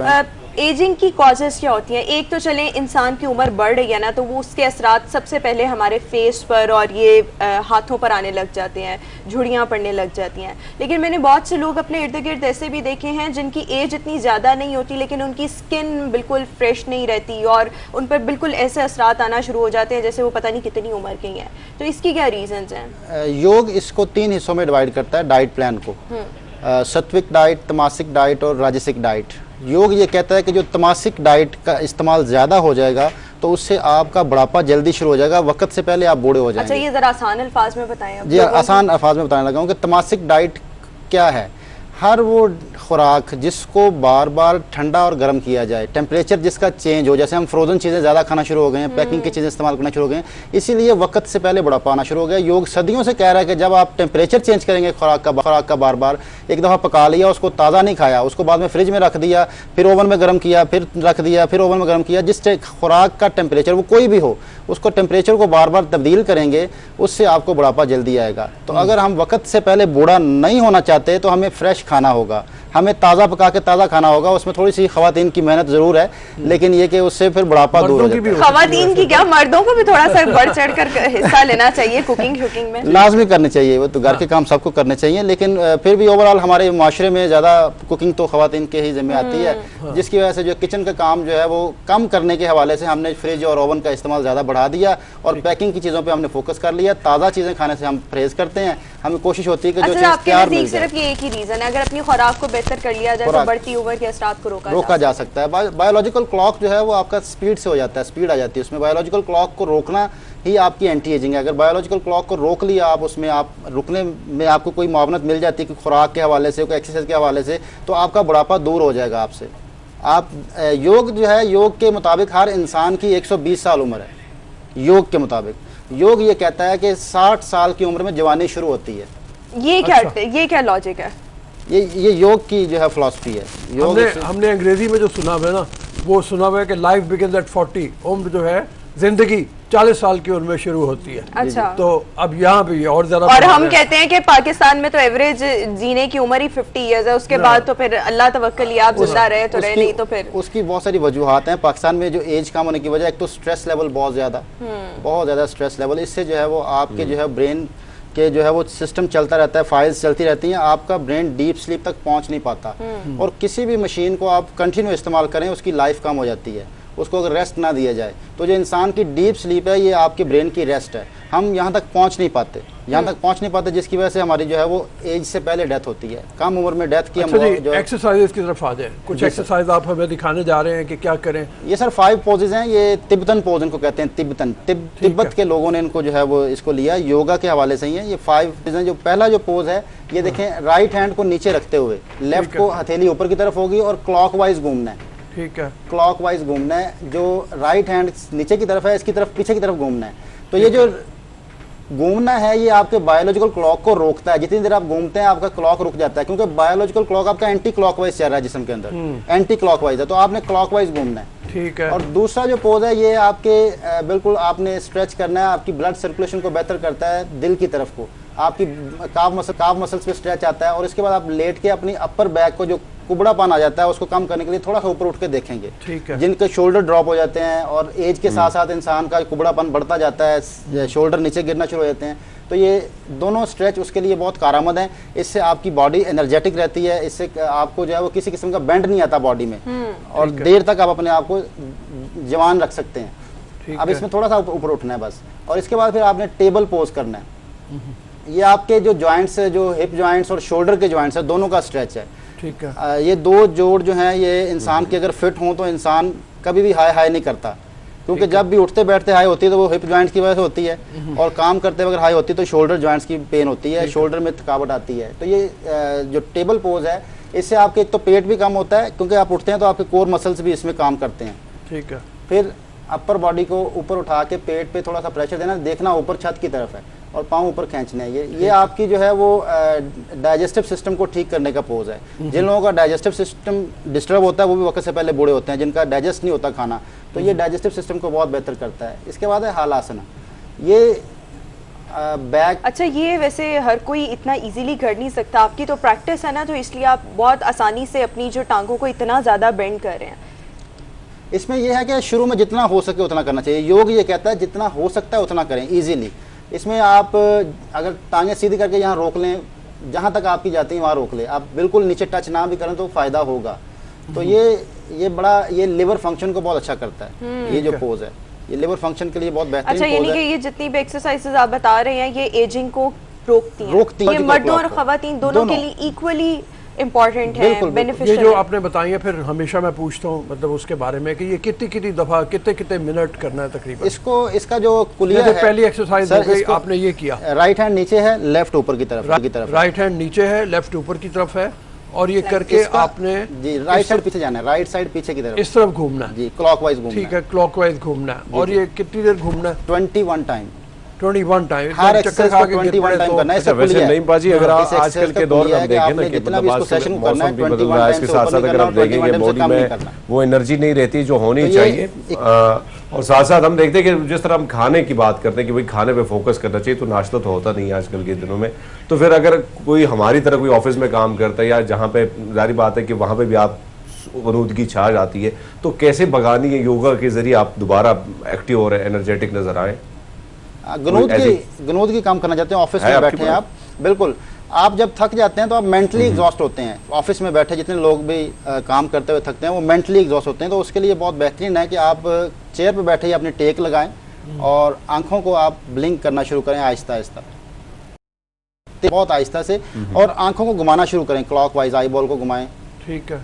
Ageing की कॉजेज क्या होती हैं? एक तो चलें इंसान की उम्र बढ़ रही है ना, तो वो उसके असरात सबसे पहले हमारे फेस पर और ये हाथों पर आने लग जाते हैं, झुर्रियाँ पड़ने लग जाती हैं। लेकिन मैंने बहुत से लोग अपने इर्द गिर्द ऐसे भी देखे हैं जिनकी एज इतनी ज़्यादा नहीं होती लेकिन उनकी स्किन बिल्कुल फ्रेश नहीं रहती और उन पर बिल्कुल ऐसे असरात आना शुरू हो जाते हैं जैसे वो पता नहीं कितनी उम्र के हैं। तो इसकी क्या रीजंस हैं? योग इसको 3 हिस्सों में डिवाइड करता है डाइट प्लान को, सात्विक डाइट, तमासिक डाइट और राजसिक डाइट। योग ये कहता है कि जो तमासिक डाइट का इस्तेमाल ज़्यादा हो जाएगा तो उससे आपका बुढ़ापा जल्दी शुरू हो जाएगा, वक्त से पहले आप बूढ़े हो जाएंगे। अच्छा, ये ज़रा आसान अल्फाज में बताएं। जी, आसान अल्फाज में बताने लगा हूँ कि तमासिक डाइट क्या है। हर वो खुराक जिसको बार बार ठंडा और गर्म किया जाए, टेम्परेचर जिसका चेंज हो, जैसे हम फ्रोजन चीज़ें ज़्यादा खाना शुरू हो गए हैं, पैकिंग की चीज़ें इस्तेमाल करना शुरू हो गए हैं, इसीलिए वक्त से पहले बुढ़ापा आना शुरू हो गया। योग सदियों से कह रहा है कि जब आप टेम्परेचर चेंज करेंगे खुराक का बार बार, एक दफ़ा पका लिया, उसको ताज़ा नहीं खाया, उसको बाद में फ्रिज में रख दिया, फिर ओवन में गर्म किया, फिर रख दिया, फिर ओवन में गर्म किया, जिस खुराक का टेम्परेचर वो कोई भी हो उसको टेम्परेचर को बार बार तब्दील करेंगे, उससे आपको बुढ़ापा जल्दी आएगा। तो अगर हम वक्त से पहले बूढ़ा नहीं होना चाहते तो हमें फ्रेश खाना होगा, हमें ताज़ा पका के ताज़ा खाना होगा। उसमें थोड़ी सी खवातीन की मेहनत ज़रूर है, लेकिन ये कि उससे फिर बुढ़ापा दूर हो जाता है। खवातीन की क्या, मर्दों को भी थोड़ा सा बढ़ चढ़ कर हिस्सा लेना चाहिए कुकिंग में, लाजमी करनी चाहिए। वो तो घर के काम सबको करने चाहिए, लेकिन फिर भी ओवरऑल हमारे माशरे में ज़्यादा कुकिंग तो खवातीन के ही जिम्मे आती है, जिसकी वजह से जो किचन का काम जो है वो कम करने के हवाले से हमने फ्रिज और ओवन का इस्तेमाल ज़्यादा बढ़ा दिया और पैकिंग की चीज़ों पर हमने फोकस कर लिया। ताज़ा चीज़ें खाने से हम परहेज करते हैं, हमें कोशिश होती है कि जो चीज़ तैयार मिल जाए। सिर्फ ये एक ही रीजन है, अगर अपनी खुराक को बेहतर कर लिया जाए तो बढ़ती उम्र के असरात को रोका जा सकता है। बायोलॉजिकल क्लॉक जो है वो आपका स्पीड से हो जाता है, स्पीड आ जाती है उसमें। बायोलॉजिकल क्लॉक को रोकना ही आपकी एंटी एजिंग है। अगर बायोलॉजिकल क्लॉक को रोक लिया आप, उसमें आप रुकने में आपको कोई मुआवनत मिल जाती है कि खुराक के हवाले से, कोई एक्सरसाइज के हवाले से, तो आपका बुढ़ापा दूर हो जाएगा आपसे। आप योग जो है, योग के मुताबिक हर इंसान की 120 साल उम्र है योग के मुताबिक। योग ये कहता है कि 60 साल की उम्र में जवानी शुरू होती है। ये क्या लॉजिक है? ये योग की जो है फिलॉसफी है। हमने अंग्रेजी में जो सुना हुआ है ना, वो सुना हुआ है कि लाइफ बिगिंस एट 40। उम्र जो है जिंदगी 40 साल की उम्र में शुरू होती है। अच्छा, तो अब यहाँ भी और ज़रा, और हम कहते हैं कि पाकिस्तान में तो एवरेज जीने की उम्र ही 50 इयर्स है, उसके बाद तो फिर अल्लाह तवक्कल, आप जिंदा रहे तो रहे, नहीं तो फिर उसकी बहुत सारी वजूहात हैं। पाकिस्तान में जो एज कम होने की वजह, एक तो स्ट्रेस लेवल बहुत ज़्यादा स्ट्रेस लेवल, इससे जो है वो आपके जो है ब्रेन के जो है वो सिस्टम चलता रहता है, फाइल्स चलती रहती हैं, आपका ब्रेन डीप स्लीप तक पहुंच नहीं पाता। और किसी भी मशीन को आप कंटिन्यू इस्तेमाल करें उसकी लाइफ कम हो जाती है, उसको अगर रेस्ट ना दिया जाए। तो जो इंसान की डीप स्लीप है ये आपके ब्रेन की रेस्ट है। हम यहाँ तक पहुँच नहीं पाते, जिसकी वजह से हमारी जो है वो एज से पहले डेथ होती है, कम उम्र में डेथ की। अच्छा जी, एक्सरसाइज की तरफ आ जाए, कुछ एक्सरसाइज आप हमें दिखाने जा रहे हैं कि क्या करें? ये सर 5 पोजेज हैं, ये तिब्बतन पोज इनको कहते हैं। तिब्बत के लोगों ने इनको जो है वो इसको लिया, योगा के हवाले से ही है। ये 5 पोज हैं। जो पहला जो पोज है ये देखें, राइट हैंड को नीचे रखते हुए, लेफ्ट को हथेली ऊपर की तरफ होगी और क्लॉकवाइज घूमना है। ठीक है, क्लॉकवाइज घूमना है। जो राइट हैंड नीचे की तरफ है इसकी तरफ पीछे की तरफ घूमना है। तो ये जो घूमना है ये आपके बायोलॉजिकल क्लॉक को रोकता है। जितनी देर आप घूमते हैं आपका क्लॉक रुक जाता है, क्योंकि बायोलॉजिकल क्लॉक आपका एंटी क्लॉकवाइज चल रहा है जिस्म के अंदर, एंटी क्लॉकवाइज है, तो आपने क्लॉकवाइज घूमना है। ठीक है। और दूसरा जो पोज है ये आपके बिल्कुल आपने स्ट्रेच करना है, आपकी ब्लड सर्कुलेशन को बेहतर करता है दिल की तरफ को, आपकी काफ मसल्स पे स्ट्रेच आता है। और इसके बाद आप लेट के अपनी अपर बैक को जो कुबड़ापन आ जाता है उसको कम करने के लिए थोड़ा सा ऊपर उठ के देखेंगे। ठीक है। जिनके शोल्डर ड्रॉप हो जाते हैं और एज के साथ साथ इंसान का कुबड़ापन बढ़ता जाता है, शोल्डर नीचे गिरना शुरू हो जाते हैं, तो ये दोनों स्ट्रेच उसके लिए बहुत कारआमद हैं। इससे आपकी बॉडी एनर्जेटिक रहती है, इससे आपको जो है वो किसी किस्म का बेंड नहीं आता बॉडी में, और देर तक आप अपने आप को जवान रख सकते हैं। अब इसमें थोड़ा सा ऊपर उठना है बस। और इसके बाद फिर आपने टेबल पोज करना है। ये आपके जो जॉइंट्स है, जो हिप जॉइंट्स और शोल्डर के जॉइंट्स है, दोनों का स्ट्रेच है। ठीक है। ये दो जोड़ जो हैं ये इंसान के अगर फिट हों तो इंसान कभी भी हाई नहीं करता, क्योंकि जब भी उठते बैठते हाई होती है तो वो हिप जॉइंट्स की वजह से होती है, और काम करते वक्त हाई होती है तो शोल्डर जॉइंट्स की पेन होती है, शोल्डर में थकावट आती है। तो ये जो टेबल पोज है इससे आपके एक तो पेट भी कम होता है, क्योंकि आप उठते हैं तो आपके कोर मसल्स भी इसमें काम करते हैं, ठीक है। फिर अपर बॉडी को ऊपर उठा के पेट पे थोड़ा सा प्रेशर देना, देखना ऊपर छत की तरफ है और पाँव ऊपर खींचने हैं। ये आपकी जो है वो डाइजेस्टिव सिस्टम को ठीक करने का पोज है। जिन लोगों का डाइजेस्टिव सिस्टम डिस्टर्ब होता है वो भी वक्त से पहले बूढ़े होते हैं, जिनका डाइजेस्ट नहीं होता खाना, तो ये डाइजेस्टिव सिस्टम को बहुत बेहतर करता है। इसके बाद है हालासना, ये बैक। अच्छा, ये वैसे हर कोई इतना इजीली कर नहीं सकता, आपकी तो प्रैक्टिस है ना, तो इसलिए आप बहुत आसानी से अपनी जो टांगों को इतना ज़्यादा बेंड कर रहे हैं। इसमें यह है कि शुरू में जितना हो सके उतना करना चाहिए। योग ये कहता है जितना हो सकता है उतना करें इजीली। इसमें आप अगर टांगें सीधी करके यहाँ रोक लें, जहाँ तक आपकी जाती है वहाँ रोक लें, आप बिल्कुल नीचे टच ना भी करें तो फ़ायदा होगा। तो ये बड़ा, ये लिवर फंक्शन को बहुत अच्छा करता है। ये जो पोज है ये लिवर फंक्शन के लिए बहुत बेहतरीन अच्छा, यानी कि ये जितनी भी एक्सरसाइजेज आप बता रहे हैं ये एजिंग को रोकती हैं। ये मर्दों और खवातीन दोनों के लिए इक्वली इम्पोर्टेंट है, बेनिफिशियल। ये जो आपने बताई है, फिर हमेशा मैं पूछता हूँ मतलब उसके बारे में कि ये कितनी दफा कितने मिनट करना है तकरीबन इसका जो कुलिया है, पहली एक्सरसाइज हो गई, आपने ये किया, राइट हैंड नीचे है, लेफ्ट ऊपर की तरफ, राइट हैंड नीचे है, लेफ्ट ऊपर की तरफ है, और ये करके आपने जी राइट साइड पीछे जाना है, राइट साइड पीछे की तरफ, इस तरफ घूमना है जी, क्लॉकवाइज घूमना है। ठीक है, क्लॉकवाइज घूमना है। और ये कितनी देर घूमना है? 21 टाइम। 21 टाइम हर एक्सरसाइज को 21 टाइम करना है। अच्छा, वैसे नहीं बाजी, अगर आजकल के दौर में हम देखें ना कि जितना भी इसको सेशन करना है, मौसम भी बदल रहा है, इसके साथ साथ अगर हम देखेंगे बॉडी में वो एनर्जी नहीं रहती जो होनी चाहिए, और साथ साथ हम देखते हैं कि जिस तरह हम खाने की बात करते हैं कि भाई खाने पे फोकस करना चाहिए, तो नाश्ता तो होता नहीं है आजकल के दिनों में। तो फिर अगर कोई हमारी तरह कोई ऑफिस में काम करता है या जहाँ पे जारी बात है कि वहाँ पे भी आप वनूदगी छा जाती है, तो कैसे भगानी है योगा के जरिए आप दोबारा एक्टिव और एनर्जेटिक नजर आए? गनूदगी काम करना चाहते हैं, ऑफिस में बैठे हैं आप, बिल्कुल आप जब थक जाते हैं तो आप मेंटली एग्जॉस्ट होते हैं। ऑफिस में बैठे जितने लोग भी काम करते हुए थकते हैं वो मेंटली एग्जॉस्ट होते हैं। तो उसके लिए बहुत बेहतरीन है कि आप चेयर पे बैठे ही अपने टेक लगाएं और आंखों को आप ब्लिंक करना शुरू करें आहिस्ता आहिस्ता, बहुत आहिस्ता से, और आंखों को घुमाना शुरू करें, क्लॉकवाइज आई बॉल को घुमाएं, ठीक है,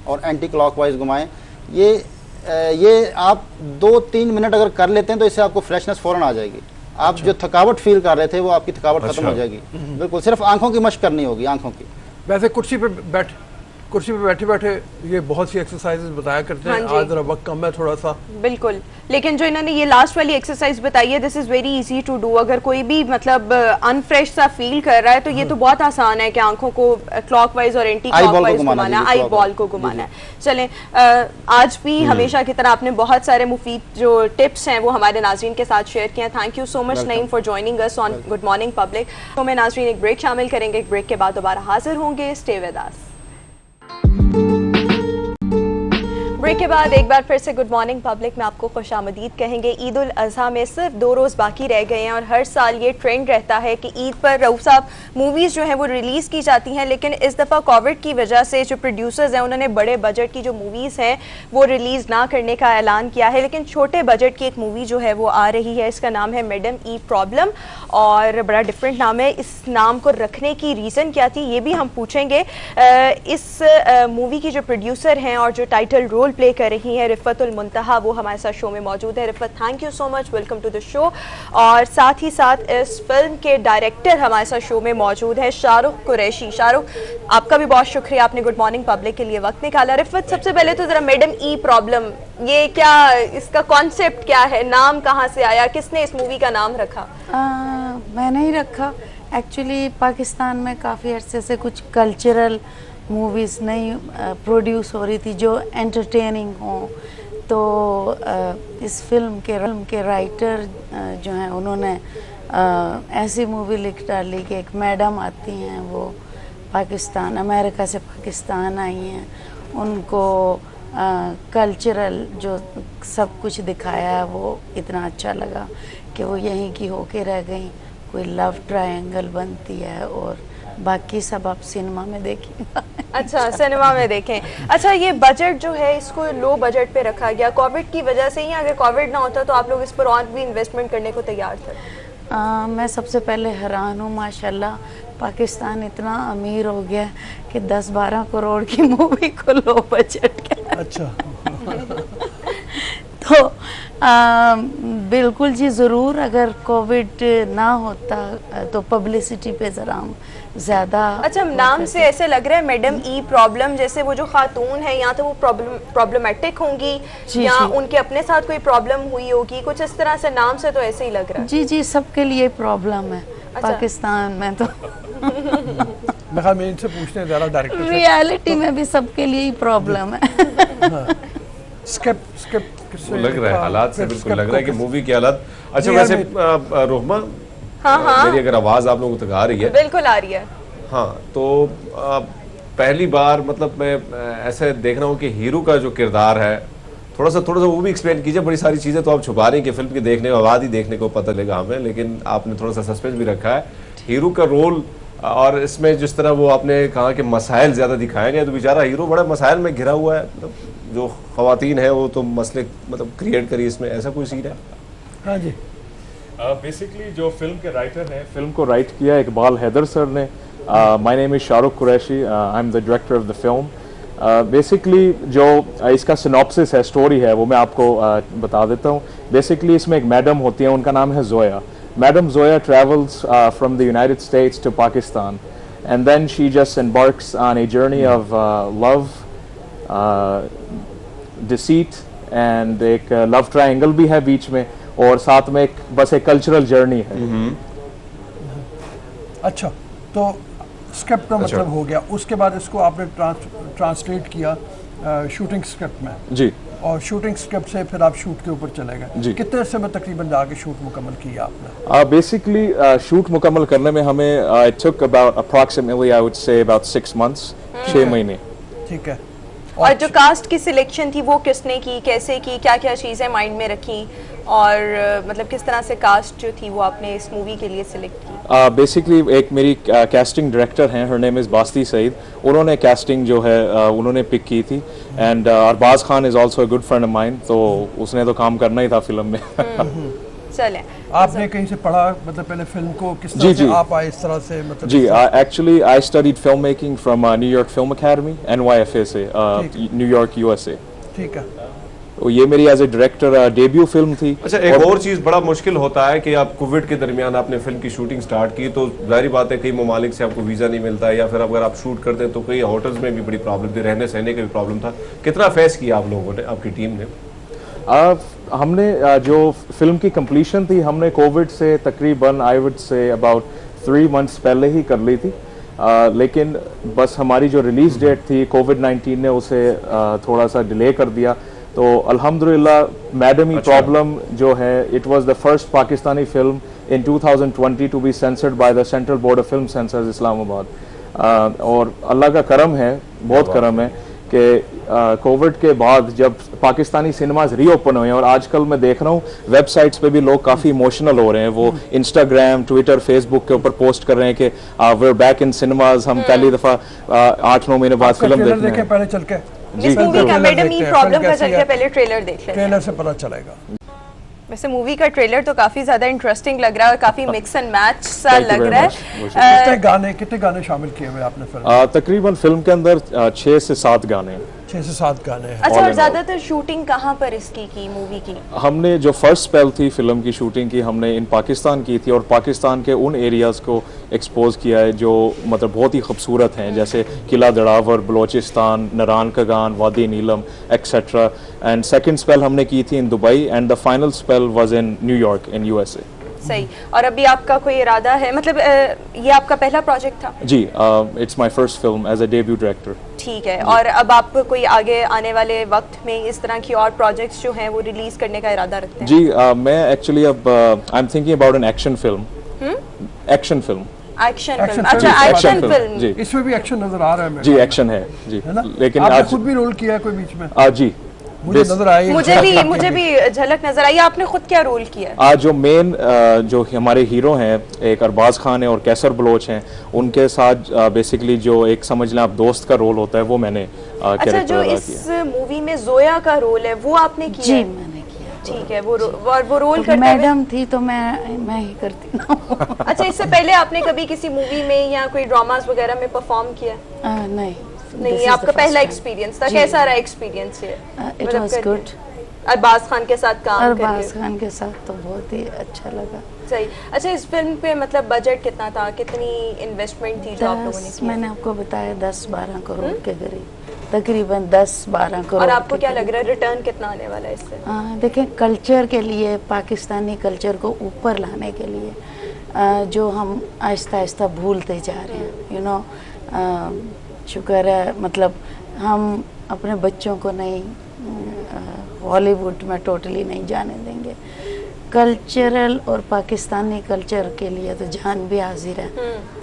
और एंटी क्लॉकवाइज घुमाएं। ये आप 2-3 मिनट अगर कर लेते हैं तो इससे आपको फ्रेशनेस फौरन आ जाएगी। आप जो थकावट फील कर रहे थे वो आपकी थकावट खत्म हो जाएगी। बिल्कुल, सिर्फ आंखों की मशक करनी होगी, आंखों की। वैसे कुर्सी पे बैठे बैठे ये बहुत सी एक्सरसाइजेस बताया करते हैं, आज जरा वक्त कम है थोड़ा सा। बिल्कुल, लेकिन जो इन्होंने ये लास्ट वाली एक्सरसाइज बताई है, this is very easy to do. अगर कोई भी मतलब अनफ्रेश सा फील कर रहा है तो ये तो बहुत आसान है कि आंखों को क्लॉकवाइज और एंटी क्लॉकवाइज घुमाना है, आई बॉल को घुमाना है। चलें, आज भी हमेशा की तरह आपने बहुत सारे मुफीद जो टिप्स हैं वो हमारे नाज़रीन के साथ शेयर किए हैं। Thank you so much Naeem for joining us on good morning public. तो मैं नाज़रीन एक ब्रेक शामिल करेंगे, एक ब्रेक के बाद दोबारा हाजिर होंगे। Stay with us. ब्रेक के बाद एक बार फिर से गुड मॉर्निंग पब्लिक में आपको खुशामदीद कहेंगे। ईद उल अज़हा में सिर्फ 2 रोज़ बाकी रह गए हैं और हर साल ये ट्रेंड रहता है कि ईद पर रऊफ साहब मूवीज़ जो हैं वो रिलीज़ की जाती हैं, लेकिन इस दफ़ा कोविड की वजह से जो प्रोड्यूसर्स हैं उन्होंने बड़े बजट की जो मूवीज़ हैं वो रिलीज़ ना करने का ऐलान किया है, लेकिन छोटे बजट की एक मूवी जो है वो आ रही है। इसका नाम है मैडम ई प्रॉब्लम और बड़ा डिफरेंट नाम है। इस नाम को रखने की रीज़न क्या थी ये भी हम पूछेंगे। इस मूवी की जो प्रोड्यूसर हैं और जो टाइटल रोल प्ले कर रही है रिफ़त उल मुंतहा, वो हमारे साथ शो में मौजूद है। Rifat, thank you so much, welcome to the show. और साथ ही साथ इस फिल्म के डायरेक्टर हमारे साथ शो में मौजूद है शाहरुख कुरैशी। शाहरुख, आपका भी बहुत शुक्रिया, आपने गुड मॉर्निंग पब्लिक के लिए वक्त निकाला। रिफ़त, सबसे पहले तो ज़रा मैडम ई प्रॉब्लम, ये क्या, इसका कॉन्सेप्ट क्या है, नाम कहाँ से आया, किसने इस मूवी का नाम रखा? मैंने ही रखा। एक्चुअली पाकिस्तान में काफ़ी अरसे से कुछ कल्चरल मूवीज़ नई प्रोड्यूस हो रही थी जो एंटरटेनिंग हो, तो इस फिल्म के राइटर जो हैं उन्होंने ऐसी मूवी लिख डाली कि एक मैडम आती हैं, वो पाकिस्तान, अमेरिका से पाकिस्तान आई हैं, उनको कल्चरल जो सब कुछ दिखाया है वो इतना अच्छा लगा कि वो यहीं की होके रह गई। कोई लव ट्रायंगल बनती है और बाकी सब आप सिनेमा में देखिएगा। अच्छा, सिनेमा में देखें। अच्छा, ये बजट जो है इसको लो बजट पे रखा गया कोविड की वजह से ही, अगर कोविड ना होता तो आप लोग इस पर और भी इन्वेस्टमेंट करने को तैयार थे? मैं सबसे पहले हैरान हूँ, माशाल्लाह पाकिस्तान इतना अमीर हो गया कि 10-12 करोड़ की मूवी को लो बजट के। अच्छा तो बिल्कुल जी ज़रूर, अगर कोविड ना होता तो पब्लिसिटी पे ज़रा हम ज़्यादा। अच्छा, नाम से ऐसे लग रहा है मैडम ई प्रॉब्लम, जैसे वो जो खातून है या तो वो प्रॉब्लमेटिक होंगी या उनके अपने साथ कोई प्रॉब्लम हुई होगी, कुछ इस तरह से नाम से तो ऐसे ही लग रहा है। जी जी, सबके लिए प्रॉब्लम है। अच्छा। पाकिस्तान में तो मैं इनसे पूछते हैं ज़रा डायरेक्टर, रियलिटी में भी सबके लिए ही प्रॉब्लम है। स्क्रिप्ट लग रहा है, हालात से बिल्कुल लग रहा है कि मूवी के हालात। अच्छा वैसे रोहमा, हाँ, मेरी अगर आवाज आप लोगों तक आ रही है? बिल्कुल आ रही है। हाँ, तो पहली बार मतलब मैं ऐसे देख रहा हूँ कि हीरो का जो किरदार है, थोड़ा सा वो भी एक्सप्लेन कीजिए। बड़ी सारी चीज़ें तो आप छुपा रही हैं कि फिल्म के देखने के बाद ही देखने को पता लगा हमें, लेकिन आपने थोड़ा सा सस्पेंस भी रखा है हीरो का रोल। और इसमें जिस तरह वो आपने कहा कि मसाइल ज़्यादा दिखाए गए, तो बेचारा हीरो बड़ा मसाइल में घिरा हुआ है। मतलब जो ख़वातीन है वो तो मसले मतलब क्रिएट करी, इसमें ऐसा कोई सीन है? हाँ जी। बेसिकली जो फिल्म के राइटर हैं, फिल्म को राइट किया इकबाल हैदर सर ने। My name is Shahrukh Qureshi, I am the director of the film. Basically जो इसका सिनॉप्सिस है, स्टोरी है, वो मैं आपको बता देता हूँ। बेसिकली इसमें एक मैडम होती है, उनका नाम है Zoya. Madam Zoya travels from the United States to Pakistan, and then she just embarks on a journey of love, deceit, and एक love triangle भी है बीच में, और साथ में एक बस एक कल्चरल जर्नी है। अच्छा, तो स्क्रिप्ट का मतलब हो गया, उसके बाद इसको आपने ट्रांसलेट किया शूटिंग स्क्रिप्ट में जी, और शूटिंग स्क्रिप्ट से फिर आप शूट के ऊपर चले गए। कितने अरसे में तकरीबन जाके शूट मुकम्मल किया आपने? बेसिकली शूट मुकम्मल करने में हमें it took about approximately I would say about 6 months, 6 महीने। ठीक है। और जो कास्ट की सिलेक्शन थी वो किसने की, कैसे की, क्या क्या चीज़ें माइंड में रखी, और मतलब किस तरह से कास्ट जो थी वो आपने इस मूवी के लिए सिलेक्ट की? बेसिकली एक मेरी कास्टिंग डायरेक्टर हैं, her name is Basti Saeed, उन्होंने कास्टिंग जो है उन्होंने पिक की थी। And Arbaz Khan is also a good friend of mine, तो उसने तो काम करना ही था फिल्म में। चले, आपने कहीं से पढ़ा, मतलब पहले फिल्म को किस तरह से आप आए इस तरह से? मतलब जी, actually I studied film making from New York film academy, NYFA से, न्यूयॉर्क USA। ठीक है। ये मेरी as a director debut film थी। अच्छा, एक और चीज़ बड़ा मुश्किल होता है कि आप कोविड के दरमियान आपने फिल्म की शूटिंग स्टार्ट की, तो जाहिर बात है कई ममालिक से आपको वीज़ा नहीं मिलता है, या फिर अगर आप शूट करते हैं तो कई होटल्स में भी बड़ी प्रॉब्लम थी, रहने सहने का भी प्रॉब्लम था। कितना फेस किया आप लोगों ने, आपकी टीम ने? हमने जो फिल्म की कंप्लीशन थी, हमने कोविड से तकरीबन I would say about 3 months पहले ही कर ली थी। लेकिन बस हमारी जो रिलीज डेट थी, कोविड-19 ने उसे थोड़ा सा डिले कर दिया। तो अल्हम्दुलिल्लाह मैडम ई प्रॉब्लम जो है, it was the first Pakistani film in 2020 to be censored by the central board of film censors Islamabad. और अल्लाह का करम है, बहुत करम है कि कोविड के बाद जब पाकिस्तानी सिनेमाज रीओपन हुए, और आजकल मैं देख रहा हूँ वेबसाइट्स पे भी लोग काफ़ी इमोशनल हो रहे हैं, वो इंस्टाग्राम, ट्विटर, फेसबुक के ऊपर पोस्ट कर रहे हैं कि we are back in cinemas, हम पहली दफ़ा 8-9 महीने बाद फिल्म देख रहे हैं। पहले चल के इस मूवी का मैडम ई प्रॉब्लम का चल के पहले ट्रेलर देख लेते हैं, ट्रेलर से पता चलेगा। वैसे मूवी का ट्रेलर तो काफी ज्यादा इंटरेस्टिंग लग रहा है और काफी मिक्स एंड मैच सा लग रहा है। कितने गाने शामिल किए हुए आपने फिल्म? तकरीबन फिल्म के अंदर 6 से 7 गाने, 6 से 7 गाने हैं। अच्छा, और ज्यादातर शूटिंग कहाँ पर इसकी की मूवी की? हमने जो फर्स्ट स्पेल थी फिल्म की शूटिंग की, हमने इन पाकिस्तान की थी, और पाकिस्तान के उन एरियाज को एक्सपोज किया है जो मतलब बहुत ही खूबसूरत हैं, जैसे किला दड़ावर, बलोचिस्तान, नरान कगान, वादी नीलम एक्सेट्रा। एंड सेकंड स्पेल हमने की थी in Dubai, and the final spell was in New York in USA। सही। और अभी आपका कोई इरादा है, मतलब ये आपका पहला प्रोजेक्ट था? जी, it's my first film as a debut director. ठीक है। और अब आप कोई आगे आने वाले वक्त में इस तरह की और प्रोजेक्ट्स जो हैं वो रिलीज करने का इरादा रखते हैं? जी, मैं एक्चुअली अब I am thinking about an action film. Action film. अच्छा, एक्शन फिल्म। जी, इसमें भी एक्शन नजर आ रहा है? जी, एक्शन है जी, लेकिन आपने खुद भी रोल किया है कोई बीच में? जी, मुझे नजर आई, मुझे भी झलक नजर आई। आपने खुद क्या रोल किया? आज जो मेन जो हमारे हीरो हैं, एक अरबाज खान है और कैसर बलोच हैं, उनके साथ बेसिकली जो एक समझ लें आप दोस्त का रोल होता है, वो मैंने अच्छा, जो इस मूवी में जोया का रोल है वो आपने किया? जी, मैंने किया। ठीक है। वो रोल करते मैडम थी तो मैं ही करती हूँ। अच्छा, इससे पहले आपने कभी किसी मूवी में या कोई ड्रामास वगैरह में परफॉर्म किया? नहीं, नहीं, आपका पहला एक्सपीरियंस था। कैसा रहा एक्सपीरियंस ये? It was good. Arbaz Khan के साथ काम करके? अरबाज खान के साथ तो बहुत ही अच्छा लगा। सही। अच्छा, इस फिल्म पे मतलब बजट कितना था, कितनी इन्वेस्टमेंट थी जो आप लोगों ने की? मैंने आपको बताया 10-12 करोड़ के करीब, तकरीबन 10-12 करोड़। और आपको क्या लग रहा है रिटर्न कितना आने वाला है इससे? देखें, कल्चर के लिए, पाकिस्तानी कल्चर को ऊपर लाने के लिए जो हम आहिस्ता आहिस्ता भूलते जा रहे हैं, यू नो, शुक्र है, मतलब हम अपने बच्चों को नहीं हॉलीवुड में टोटली नहीं जाने देंगे। कल्चरल और पाकिस्तानी कल्चर के लिए तो जान भी हाजिर है,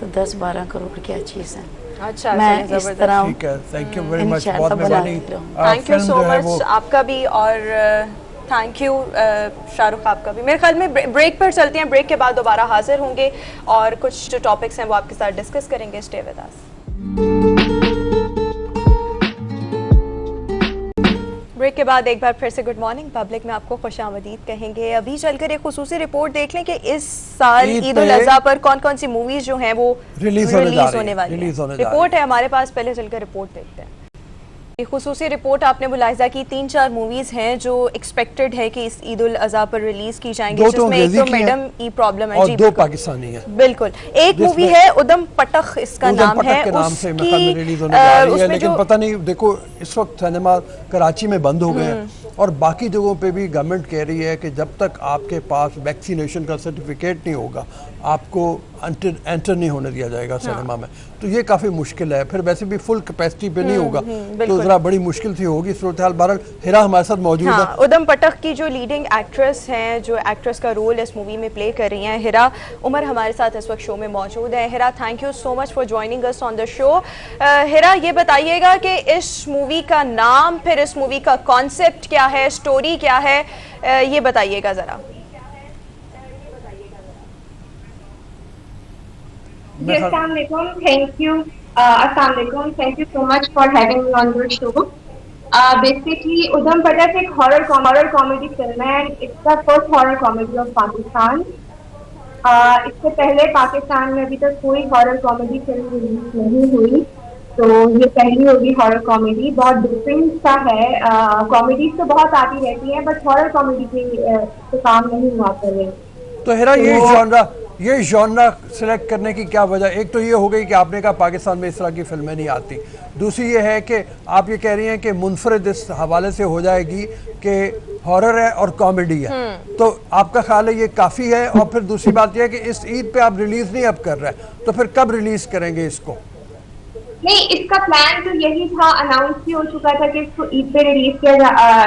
तो 10-12 करोड़ क्या चीज़ है। अच्छा, मैं इस तरह ठीक है, थैंक यू वेरी मच, बहुत मेहरबानी। थैंक यू सो मच आपका भी, और थैंक यू शाहरुख आपका भी। मेरे ख्याल में ब्रेक पर चलते हैं, ब्रेक के बाद दोबारा हाजिर होंगे और कुछ जो टॉपिक्स हैं वो आपके साथ डिस्कस करेंगे। Stay with us. ब्रेक के बाद एक बार फिर से गुड मॉर्निंग पब्लिक में आपको खुशामदीद कहेंगे। अभी चलकर एक खुसूसी रिपोर्ट देख लें कि इस साल ईद उल अज़हा पर कौन कौन सी मूवीज जो हैं वो रिलीज होने वाली है। रिपोर्ट है हमारे पास, पहले चलकर रिपोर्ट देखते हैं। ये खुसूसी रिपोर्ट आपने मुलाहिजा की, 3-4 मूवीज हैं जो एक्सपेक्टेड है कि इस ईद उल अज़हा पर रिलीज की जाएंगी, जिसमें एक तो मैडम ई प्रॉब्लम है और 2 पाकिस्तानी है। बिल्कुल, एक मूवी है उदम पटख, इसका नाम है, उसकी रिलीज होने जा रही है, लेकिन पता नहीं, देखो इस वक्त सिनेमा कराची में बंद हो गए हैं और बाकी जगहों पे भी गवर्नमेंट कह रही है कि जब तक आपके पास वैक्सीनेशन का सर्टिफिकेट नहीं होगा आपको एंटर नहीं होने दिया जाएगा सिनेमा में। तो ये काफ़ी मुश्किल है, फिर वैसे भी फुल कैपेसिटी पे नहीं होगा, तो ज़रा बड़ी मुश्किल सी होगी सूरत हाल। बहरहाल हिरा हमारे साथ मौजूद है। उदम पटख की जो लीडिंग एक्ट्रेस हैं, जो एक्ट्रेस का रोल इस मूवी में प्ले कर रही हैं, हिरा उमर हमारे साथ इस वक्त शो में मौजूद है। Hira, thank you so much for joining us on the show. Hira, ये बताइएगा कि इस मूवी का नाम, फिर इस मूवी का कॉन्सेप्ट क्या है, स्टोरी क्या है, ये बताइएगा ज़रा। Assalamu alaikum. Thank you. Assalamu alaikum. Thank you so much for having me on your show. Basically, Udham Patak एक horror comedy film है and it's the first horror comedy of Pakistan. इससे पहले पाकिस्तान में अभी तक कोई horror comedy film रिलीज नहीं हुई, तो ये पहली होगी horror comedy। बहुत डिफरेंट सा है, कॉमेडीज तो बहुत आती रहती हैं बट horror comedy पे काम नहीं हुआ करे। तो हिरा, ये जॉनरा सिलेक्ट करने की क्या वजह? एक तो ये हो गई कि आपने कहा पाकिस्तान में इस तरह की फिल्में नहीं आती, दूसरी ये है कि आप ये कह रही हैं कि मुनफरद इस हवाले से हो जाएगी कि हॉरर है और कॉमेडी है, तो आपका ख्याल है ये काफ़ी है? और फिर दूसरी बात यह है कि इस ईद पे आप रिलीज़ नहीं अब कर रहे, तो फिर कब रिलीज़ करेंगे इसको? नहीं, इसका प्लान तो यही था, अनाउंस भी हो चुका था कि इसको ईद पे रिलीज किया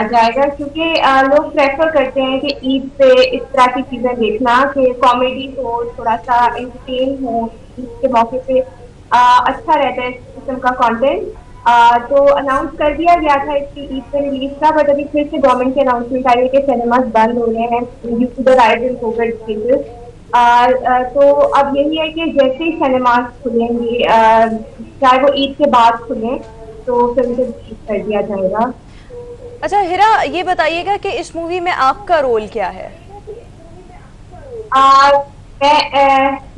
जाएगा, क्योंकि लोग प्रेफर करते हैं कि ईद पे इस तरह की चीजें देखना, कि कॉमेडी हो, थोड़ा सा एंटरटेन हो, ईद के मौके पे अच्छा रहता है इस किस्म का कंटेंट। तो अनाउंस कर दिया गया था इसकी ईद पे रिलीज का, बट अभी फिर से गवर्नमेंट की अनाउंसमेंट आई है कि सिनेमास बंद हो रहे हैं due to the rise in COVID cases. तो अब यही है कि जैसे ही सिनेमास खुलेंगे, चाहे वो ईद के बाद खुलें, तो फिल्म को रिलीज कर दिया जाएगा। अच्छा हिरा, ये बताइएगा कि इस मूवी में आपका रोल क्या है?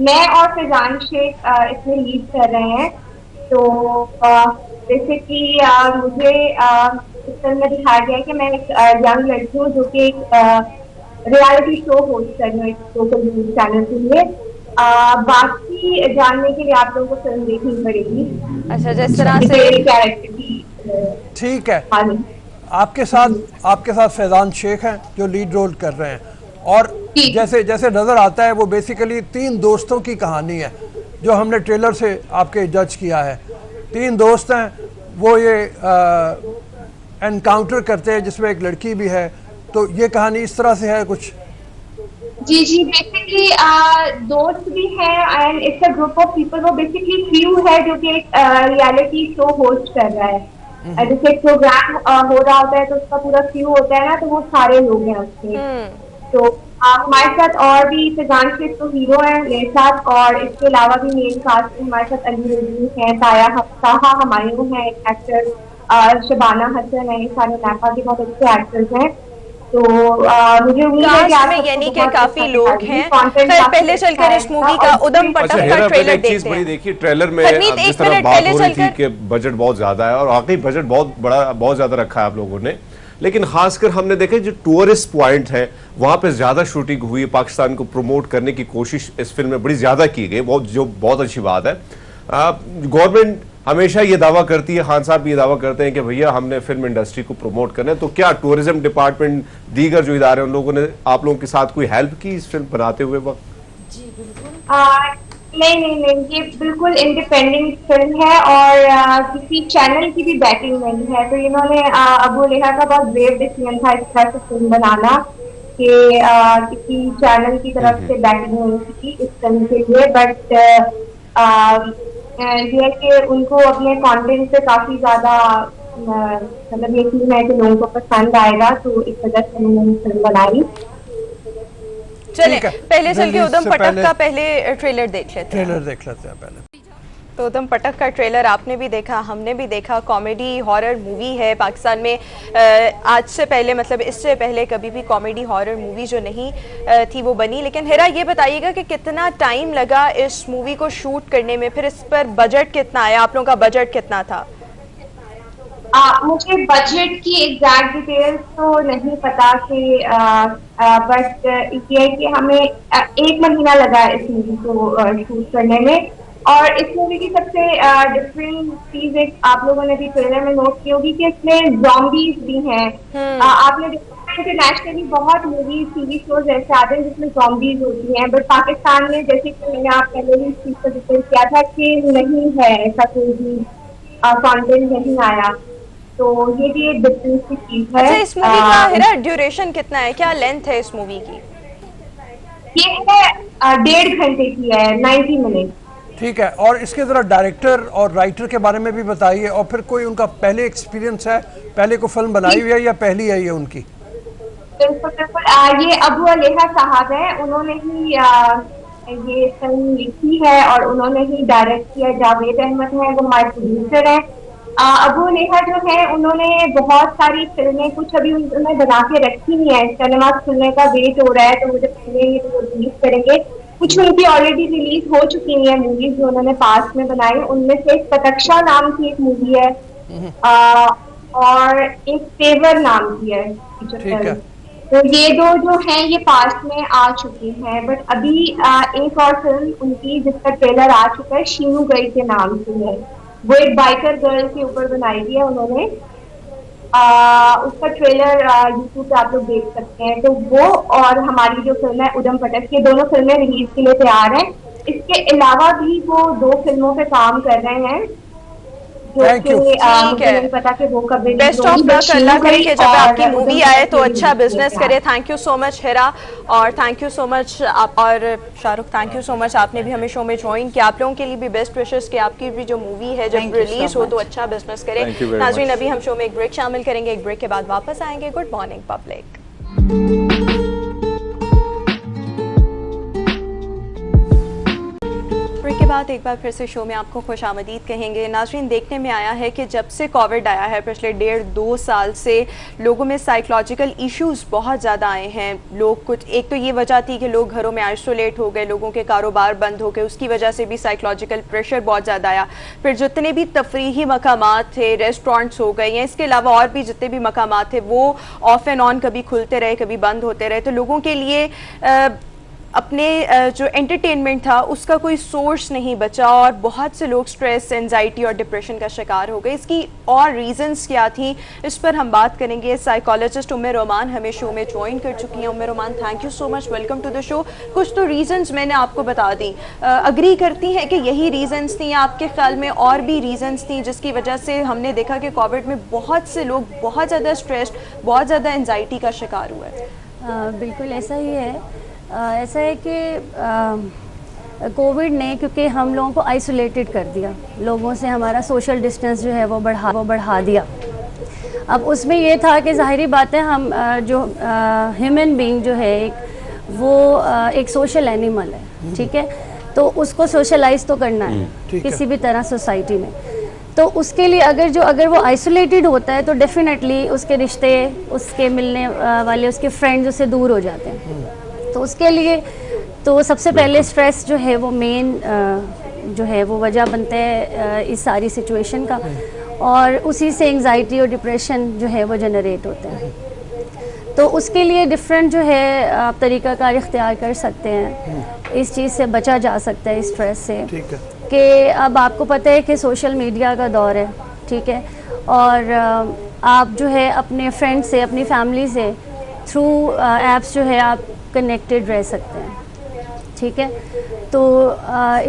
मैं और फैजान शेख इसमें लीड कर रहे हैं। तो जैसे कि मुझे इस फिल्म में दिखाया गया है कि मैं एक यंग लड़की हूँ जो कि एक रियलिटी शो होस्ट कर रही हूँ एक लोकल न्यूज चैनल के लिए। बाकी जानने के लिए आप लोगों को फिल्म देखनी पड़ेगी। अच्छा, जिस तरह से कैरेक्टर की। ठीक है, हाँ, आपके साथ फैजान शेख हैं जो लीड रोल कर रहे हैं, और जैसे जैसे नज़र आता है वो बेसिकली 3 दोस्तों की कहानी है जो हमने ट्रेलर से आपके जज किया है। 3 दोस्त हैं, वो ये एनकाउंटर करते हैं जिसमें एक लड़की भी है, तो ये कहानी इस तरह से है कुछ? जी, बेसिकली दोस्त भी है and it's a group of people. वो बेसिकली क्रू है जो कि एक रियलिटी शो होस्ट कर रहा है। जैसे एक प्रोग्राम हो रहा होता है तो उसका पूरा क्रू होता है ना, तो वो सारे लोग हैं उसमें। तो हमारे साथ और भी फैजान शेख तो हीरो हैं मेरे साथ, और इसके अलावा भी मेन कास्ट में हमारे साथ अली रजीज हैं, ताहा हमायूं है एक एक्टर, शबाना हसन है, ये सारे नापा के बहुत अच्छे एक्टर्स हैं। तो मुझे उम्मीद है कि आप यानी कि काफी लोग हैं। पहले चलकर इस मूवी का उदम पटक का ट्रेलर देखते हैं। देखिए ट्रेलर में जिस तरह बात हो रही थी कि बजट बहुत ज्यादा है, और वाकई बजट बहुत ज्यादा रखा है आप लोगों ने, लेकिन खासकर हमने देखा जो टूरिस्ट पॉइंट है वहां पे ज्यादा शूटिंग हुई, पाकिस्तान को प्रमोट करने की कोशिश इस फिल्म में बड़ी ज्यादा की गई, बहुत अच्छी बात है। गवर्नमेंट हमेशा ये दावा करती है, खान साहब भी ये दावा करते हैं कि भैया हमने फिल्म इंडस्ट्री को प्रमोट करना है, तो क्या टूरिज्म डिपार्टमेंट, दीगर जो इदारे, उन लोगों ने आप लोगों के साथ कोई हेल्प की इस फिल्म बनाते हुए वक्त? जी बिल्कुल। नहीं, ये बिल्कुल इंडिपेंडेंट फिल्म है और किसी चैनल की भी बैकिंग नहीं है। तो इन्होंने अबू लेहा का बहुत ब्रेव डिसीजन था इस तरह से फिल्म बनाना कि किसी चैनल की तरफ से बैकिंग नहीं थी इस फिल्म के लिए। बट ये कि उनको अपने कंटेंट से काफी ज्यादा मतलब यकीन है कि लोगों को पसंद आएगा, तो इस वजह से उन्होंने फिल्म बनाई। चलिए पहले चल के उदम पटक का पहले ट्रेलर देख लेते हैं। पहले तो उदम पटक का ट्रेलर आपने भी देखा, हमने भी देखा। कॉमेडी हॉरर मूवी है। पाकिस्तान में आज से पहले, मतलब इससे पहले कभी भी कॉमेडी हॉरर मूवी जो नहीं थी वो बनी। लेकिन हिरा ये बताइएगा कि कितना टाइम लगा इस मूवी को शूट करने में, फिर इस पर बजट कितना आया, आप लोगों का बजट कितना था? मुझे बजट की एग्जैक्ट डिटेल्स तो नहीं पता कि बट ये कि हमें 1 महीना लगा इस मूवी को शूट करने में। और इस मूवी की सबसे डिफरेंट चीज एक आप लोगों ने भी ट्रेलर में नोट की होगी कि इसमें ज़ॉम्बीज भी हैं। आपने देखा इंटरनेशनली बहुत मूवी टीवी शोज ऐसे आते हैं जिसमें ज़ॉम्बीज होती हैं, बट पाकिस्तान में जैसे कि मैंने आप पहले भी इस चीज को डिस्कस किया था कि नहीं है, ऐसा कोई भी कॉन्टेंट नहीं आया। तो ये भी एक डिफरेंस की चीज है। अच्छा, इस मूवी का हिरा ड्यूरेशन कितना है, क्या लेंथ है इस मूवी की? ये है 1.5 घंटे की है, 90 मिनट। ठीक है, और इसके जरा डायरेक्टर और राइटर के बारे में भी बताइए, और फिर कोई उनका पहले एक्सपीरियंस है, पहले को फिल्म बनाई हुई है या पहली है ये उनकी? बिल्कुल, ये अबू लेहा साहब है, उन्होंने ही ये फिल्म लिखी है और उन्होंने ही डायरेक्ट किया। जावेद अहमद है, वो हमारे प्रोड्यूसर है। अबू लेहा जो है उन्होंने बहुत सारी फिल्में कुछ अभी उन्होंने बना के रखी नहीं है, सिनेमा खुलने का वेट हो रहा है, तो मुझे पहले ही वो रिलीज करेंगे। कुछ उनकी ऑलरेडी रिलीज हो चुकी है मूवीज जो उन्होंने पास में बनाई। उनमें से एक प्रतीक्षा नाम की एक मूवी है और एक तेवर नाम की है। तो ये दो जो हैं ये पास में आ चुकी हैं, बट अभी एक और फिल्म उनकी जिसका ट्रेलर आ चुका है, शीनू गई के नाम से है। वो एक बाइकर गर्ल के ऊपर बनाई थी है उन्होंने। उसका ट्रेलर यूट्यूब पे आप लोग देख सकते हैं। तो वो और हमारी जो फिल्म है उदम पटक, ये दोनों फिल्में रिलीज के लिए तैयार हैं। इसके अलावा भी वो 2 फिल्मों पे काम कर रहे हैं जो कि मुझे नहीं पता कि वो कब रिलीज होगी। बेस्ट ऑफ लक, अल्लाह करे कि जब आपकी मूवी आए तो अच्छा बिजनेस करे। थैंक यू सो मच हिरा, और थैंक यू सो मच आप और Shahrukh, thank you so much, आपने भी हमें शो में ज्वाइन किया। आप लोगों के लिए भी बेस्ट विशेस कि आपकी भी जो मूवी है जब रिलीज हो तो अच्छा बिजनेस करे। नाज़रीन, अभी हम शो में एक ब्रेक शामिल करेंगे, एक ब्रेक के बाद वापस आएंगे। Good morning public. ब्रेक के बाद एक बार फिर से शो में आपको खुशामदीद कहेंगे। नाज़रीन, देखने में आया है कि जब से कोविड आया है पिछले 1.5-2 साल से लोगों में साइकोलॉजिकल इश्यूज बहुत ज़्यादा आए हैं। लोग कुछ, एक तो ये वजह थी कि लोग घरों में आइसोलेट हो गए, लोगों के कारोबार बंद हो गए, उसकी वजह से भी साइकोलॉजिकल प्रेशर बहुत ज़्यादा आया। फिर जितने भी तफरीही मकामात थे, रेस्टोरेंट्स हो गए या इसके अलावा और भी जितने भी मकामात थे, वो ऑफ एंड ऑन कभी खुलते रहे कभी बंद होते रहे। तो लोगों के लिए अपने जो एंटरटेनमेंट था उसका कोई सोर्स नहीं बचा और बहुत से लोग स्ट्रेस, एंजाइटी और डिप्रेशन का शिकार हो गए। इसकी और रीजंस क्या थी, इस पर हम बात करेंगे। साइकोलॉजिस्ट उम्मे रोमान हमें शो में ज्वाइन कर चुकी हैं। Umme Roman, thank you so much, welcome to the show. कुछ तो रीजंस मैंने आपको बता दी, अग्री करती हैं कि यही रीजंस थी या आपके ख्याल में और भी रीजंस थी जिसकी वजह से हमने देखा कि कोविड में बहुत से लोग बहुत ज़्यादा स्ट्रेस्ड, बहुत ज़्यादा एंजाइटी का शिकार हुए? बिल्कुल ऐसा ही है। ऐसा है कि कोविड ने, क्योंकि हम लोगों को आइसोलेटेड कर दिया, लोगों से हमारा सोशल डिस्टेंस जो है वो बढ़ा दिया। अब उसमें ये था कि ज़ाहिरी बात है, हम जो ह्यूमन बीइंग जो है वो एक सोशल एनिमल है, ठीक है, तो उसको सोशलाइज तो करना है किसी भी तरह सोसाइटी में। तो उसके लिए अगर वो आइसोलेटेड होता है तो डेफिनेटली उसके रिश्ते, उसके मिलने वाले, उसके फ्रेंड्स उससे दूर हो जाते हैं। तो उसके लिए तो सबसे पहले स्ट्रेस जो है वो मेन जो है वो वजह बनता है इस सारी सिचुएशन का। और उसी से एंजाइटी और डिप्रेशन जो है वो जनरेट होते हैं। तो उसके लिए डिफरेंट जो है आप तरीक़ाकार इख्तियार कर सकते हैं, इस चीज़ से बचा जा सकता है, स्ट्रेस से। ठीक है कि अब आपको पता है कि सोशल मीडिया का दौर है, ठीक है, और आप जो है अपने फ्रेंड से, अपनी फैमिली से थ्रू ऐप्स जो है आप कनेक्टेड रह सकते हैं, ठीक है। तो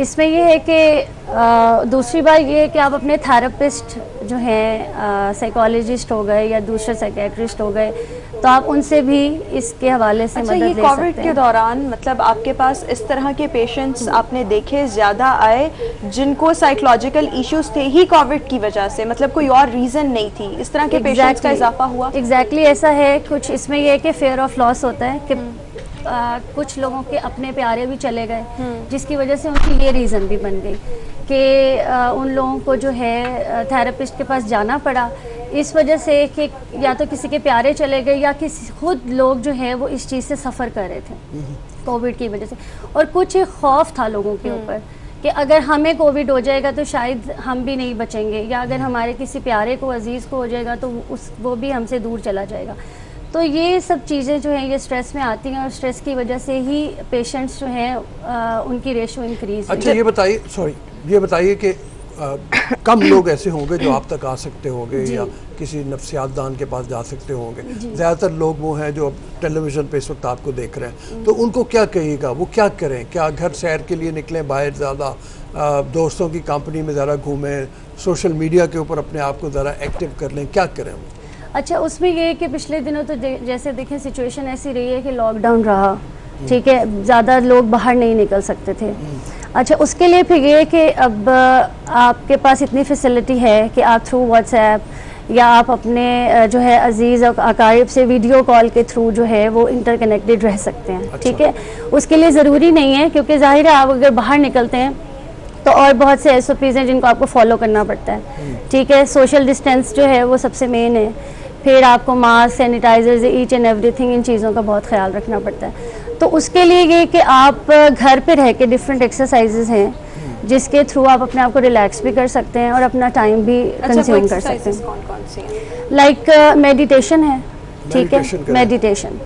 इसमें ये है कि दूसरी बात ये है कि आप अपने थेरेपिस्ट जो हैं, साइकोलॉजिस्ट हो गए या दूसरे साइकेट्रिस्ट हो गए, तो आप उनसे भी इसके हवाले से मदद ले सकते हैं। कोविड के दौरान मतलब आपके पास इस तरह के पेशेंट्स आपने देखे ज़्यादा आए जिनको साइकोलॉजिकल इश्यूज थे ही कोविड की वजह से, मतलब कोई और रीज़न नहीं थी, इस तरह के पेशेंट्स का इजाफा हुआ? एग्जैक्टली ऐसा है। कुछ इसमें यह है कि फेयर ऑफ लॉस होता है कि कुछ लोगों के अपने प्यारे भी चले गए, जिसकी वजह से उनकी ये रीज़न भी बन गई कि उन लोगों को जो है थेरेपिस्ट के पास जाना पड़ा, इस वजह से कि या तो किसी के प्यारे चले गए या किसी खुद लोग जो है वो इस चीज़ से सफ़र कर रहे थे कोविड की वजह से। और कुछ खौफ था लोगों के ऊपर कि अगर हमें कोविड हो जाएगा तो शायद हम भी नहीं बचेंगे, या अगर हमारे किसी प्यारे को, अजीज़ को हो जाएगा तो वो भी हमसे दूर चला जाएगा। तो ये सब चीज़ें जो हैं ये स्ट्रेस में आती हैं, और स्ट्रेस की वजह से ही पेशेंट्स जो हैं उनकी रेशो इंक्रीज। अच्छा ये बताइए कि कम लोग ऐसे होंगे जो आप तक आ सकते होंगे या किसी नफ्सियातदान के पास जा सकते होंगे, ज़्यादातर लोग वो हैं जो टेलीविज़न पे इस वक्त आपको देख रहे हैं, तो उनको क्या कहिएगा, वो क्या करें? क्या घर सैर के लिए निकलें बाहर, ज़्यादा दोस्तों की कंपनी में ज़रा घूमें, सोशल मीडिया के ऊपर अपने आप को ज़रा एक्टिव कर लें, क्या करें? अच्छा, उसमें ये है कि पिछले दिनों तो जैसे देखें सिचुएशन ऐसी रही है कि लॉकडाउन रहा, ठीक है, ज़्यादा लोग बाहर नहीं निकल सकते थे। अच्छा, उसके लिए फिर ये है कि अब आपके पास इतनी फैसिलिटी है कि आप थ्रू व्हाट्सएप या आप अपने जो है अजीज़ और अकारिब से वीडियो कॉल के थ्रू जो है वो इंटरकनेक्टेड रह सकते हैं। अच्छा। ठीक है, उसके लिए ज़रूरी नहीं है, क्योंकि ज़ाहिर है आप अगर बाहर निकलते हैं तो और बहुत से SOPs हैं जिनको आपको फॉलो करना पड़ता है, ठीक है। सोशल डिस्टेंस जो है वो सबसे मेन है, फिर आपको mask, sanitizers, each and everything, इन चीज़ों का बहुत ख्याल रखना पड़ता है। तो उसके लिए ये कि आप घर पे रह के डिफरेंट एक्सरसाइजेज हैं जिसके थ्रू आप अपने आप को रिलैक्स भी कर सकते हैं और अपना टाइम भी कंज्यूम कर सकते हैं। लाइक मेडिटेशन है, ठीक है, मेडिटेशन,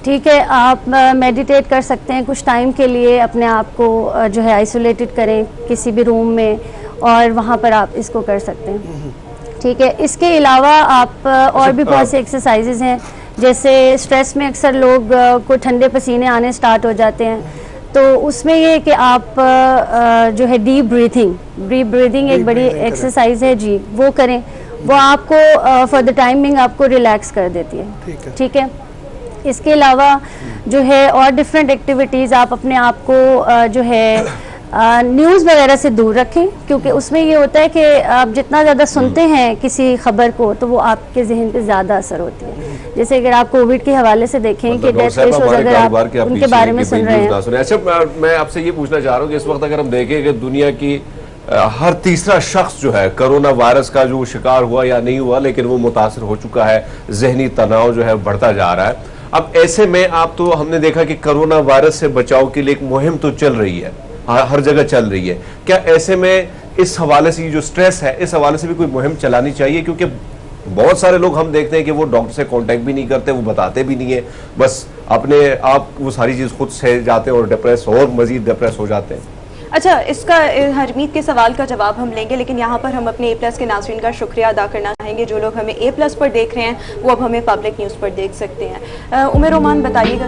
ठीक है, आप मेडिटेट कर सकते हैं कुछ टाइम के लिए, अपने आप को जो है आइसोलेटेड करें किसी भी रूम में और वहाँ पर आप इसको कर सकते हैं, ठीक है। इसके अलावा आप और भी बहुत से एक्सरसाइजेज हैं, जैसे स्ट्रेस में अक्सर लोग को ठंडे पसीने आने स्टार्ट हो जाते हैं, तो उसमें ये कि आप जो है डीप ब्रीथिंग एक बड़ी एक्सरसाइज है जी, वो करें, वो आपको फॉर द टाइमिंग आपको रिलैक्स कर देती है, ठीक है। इसके अलावा जो है और डिफरेंट एक्टिविटीज़ आप अपने आप को जो है न्यूज़ वगैरह से दूर रखें, क्योंकि उसमें ये होता है कि आप जितना ज़्यादा सुनते हैं किसी खबर को तो वो आपके जहन पे ज़्यादा असर होती है। जैसे अगर आप कोविड के हवाले से देखें कि डेथ रेशोज अगर आप उनके बारे में सुन रहे हैं। अच्छा, मैं आपसे ये पूछना चाह रहा हूँ कि इस वक्त अगर हम देखें कि दुनिया की हर तीसरा शख्स जो है कोरोना वायरस का जो शिकार हुआ या नहीं हुआ, लेकिन वो मुतासर हो चुका है, जहनी तनाव जो है बढ़ता जा रहा है। अब ऐसे में आप तो हमने देखा कि कोरोना वायरस से बचाव के लिए एक मुहिम तो चल रही है, हर जगह चल रही है, क्या ऐसे में इस हवाले से जो स्ट्रेस है इस हवाले से भी कोई मुहिम चलानी चाहिए? क्योंकि बहुत सारे लोग हम देखते हैं कि वो डॉक्टर से कांटेक्ट भी नहीं करते, वो बताते भी नहीं है, बस अपने आप वो सारी चीज़ खुद से जाते हैं और डिप्रेस और मजीद डिप्रेस हो जाते हैं। अच्छा, इसका हरमीत के सवाल का जवाब हम लेंगे, लेकिन यहाँ पर हम अपने A+ के नाज़रीन का शुक्रिया अदा करना चाहेंगे। जो लोग हमें A+ पर देख रहे हैं वो अब हमें पब्लिक न्यूज़ पर देख सकते हैं। उमर रोमान बताइएगा।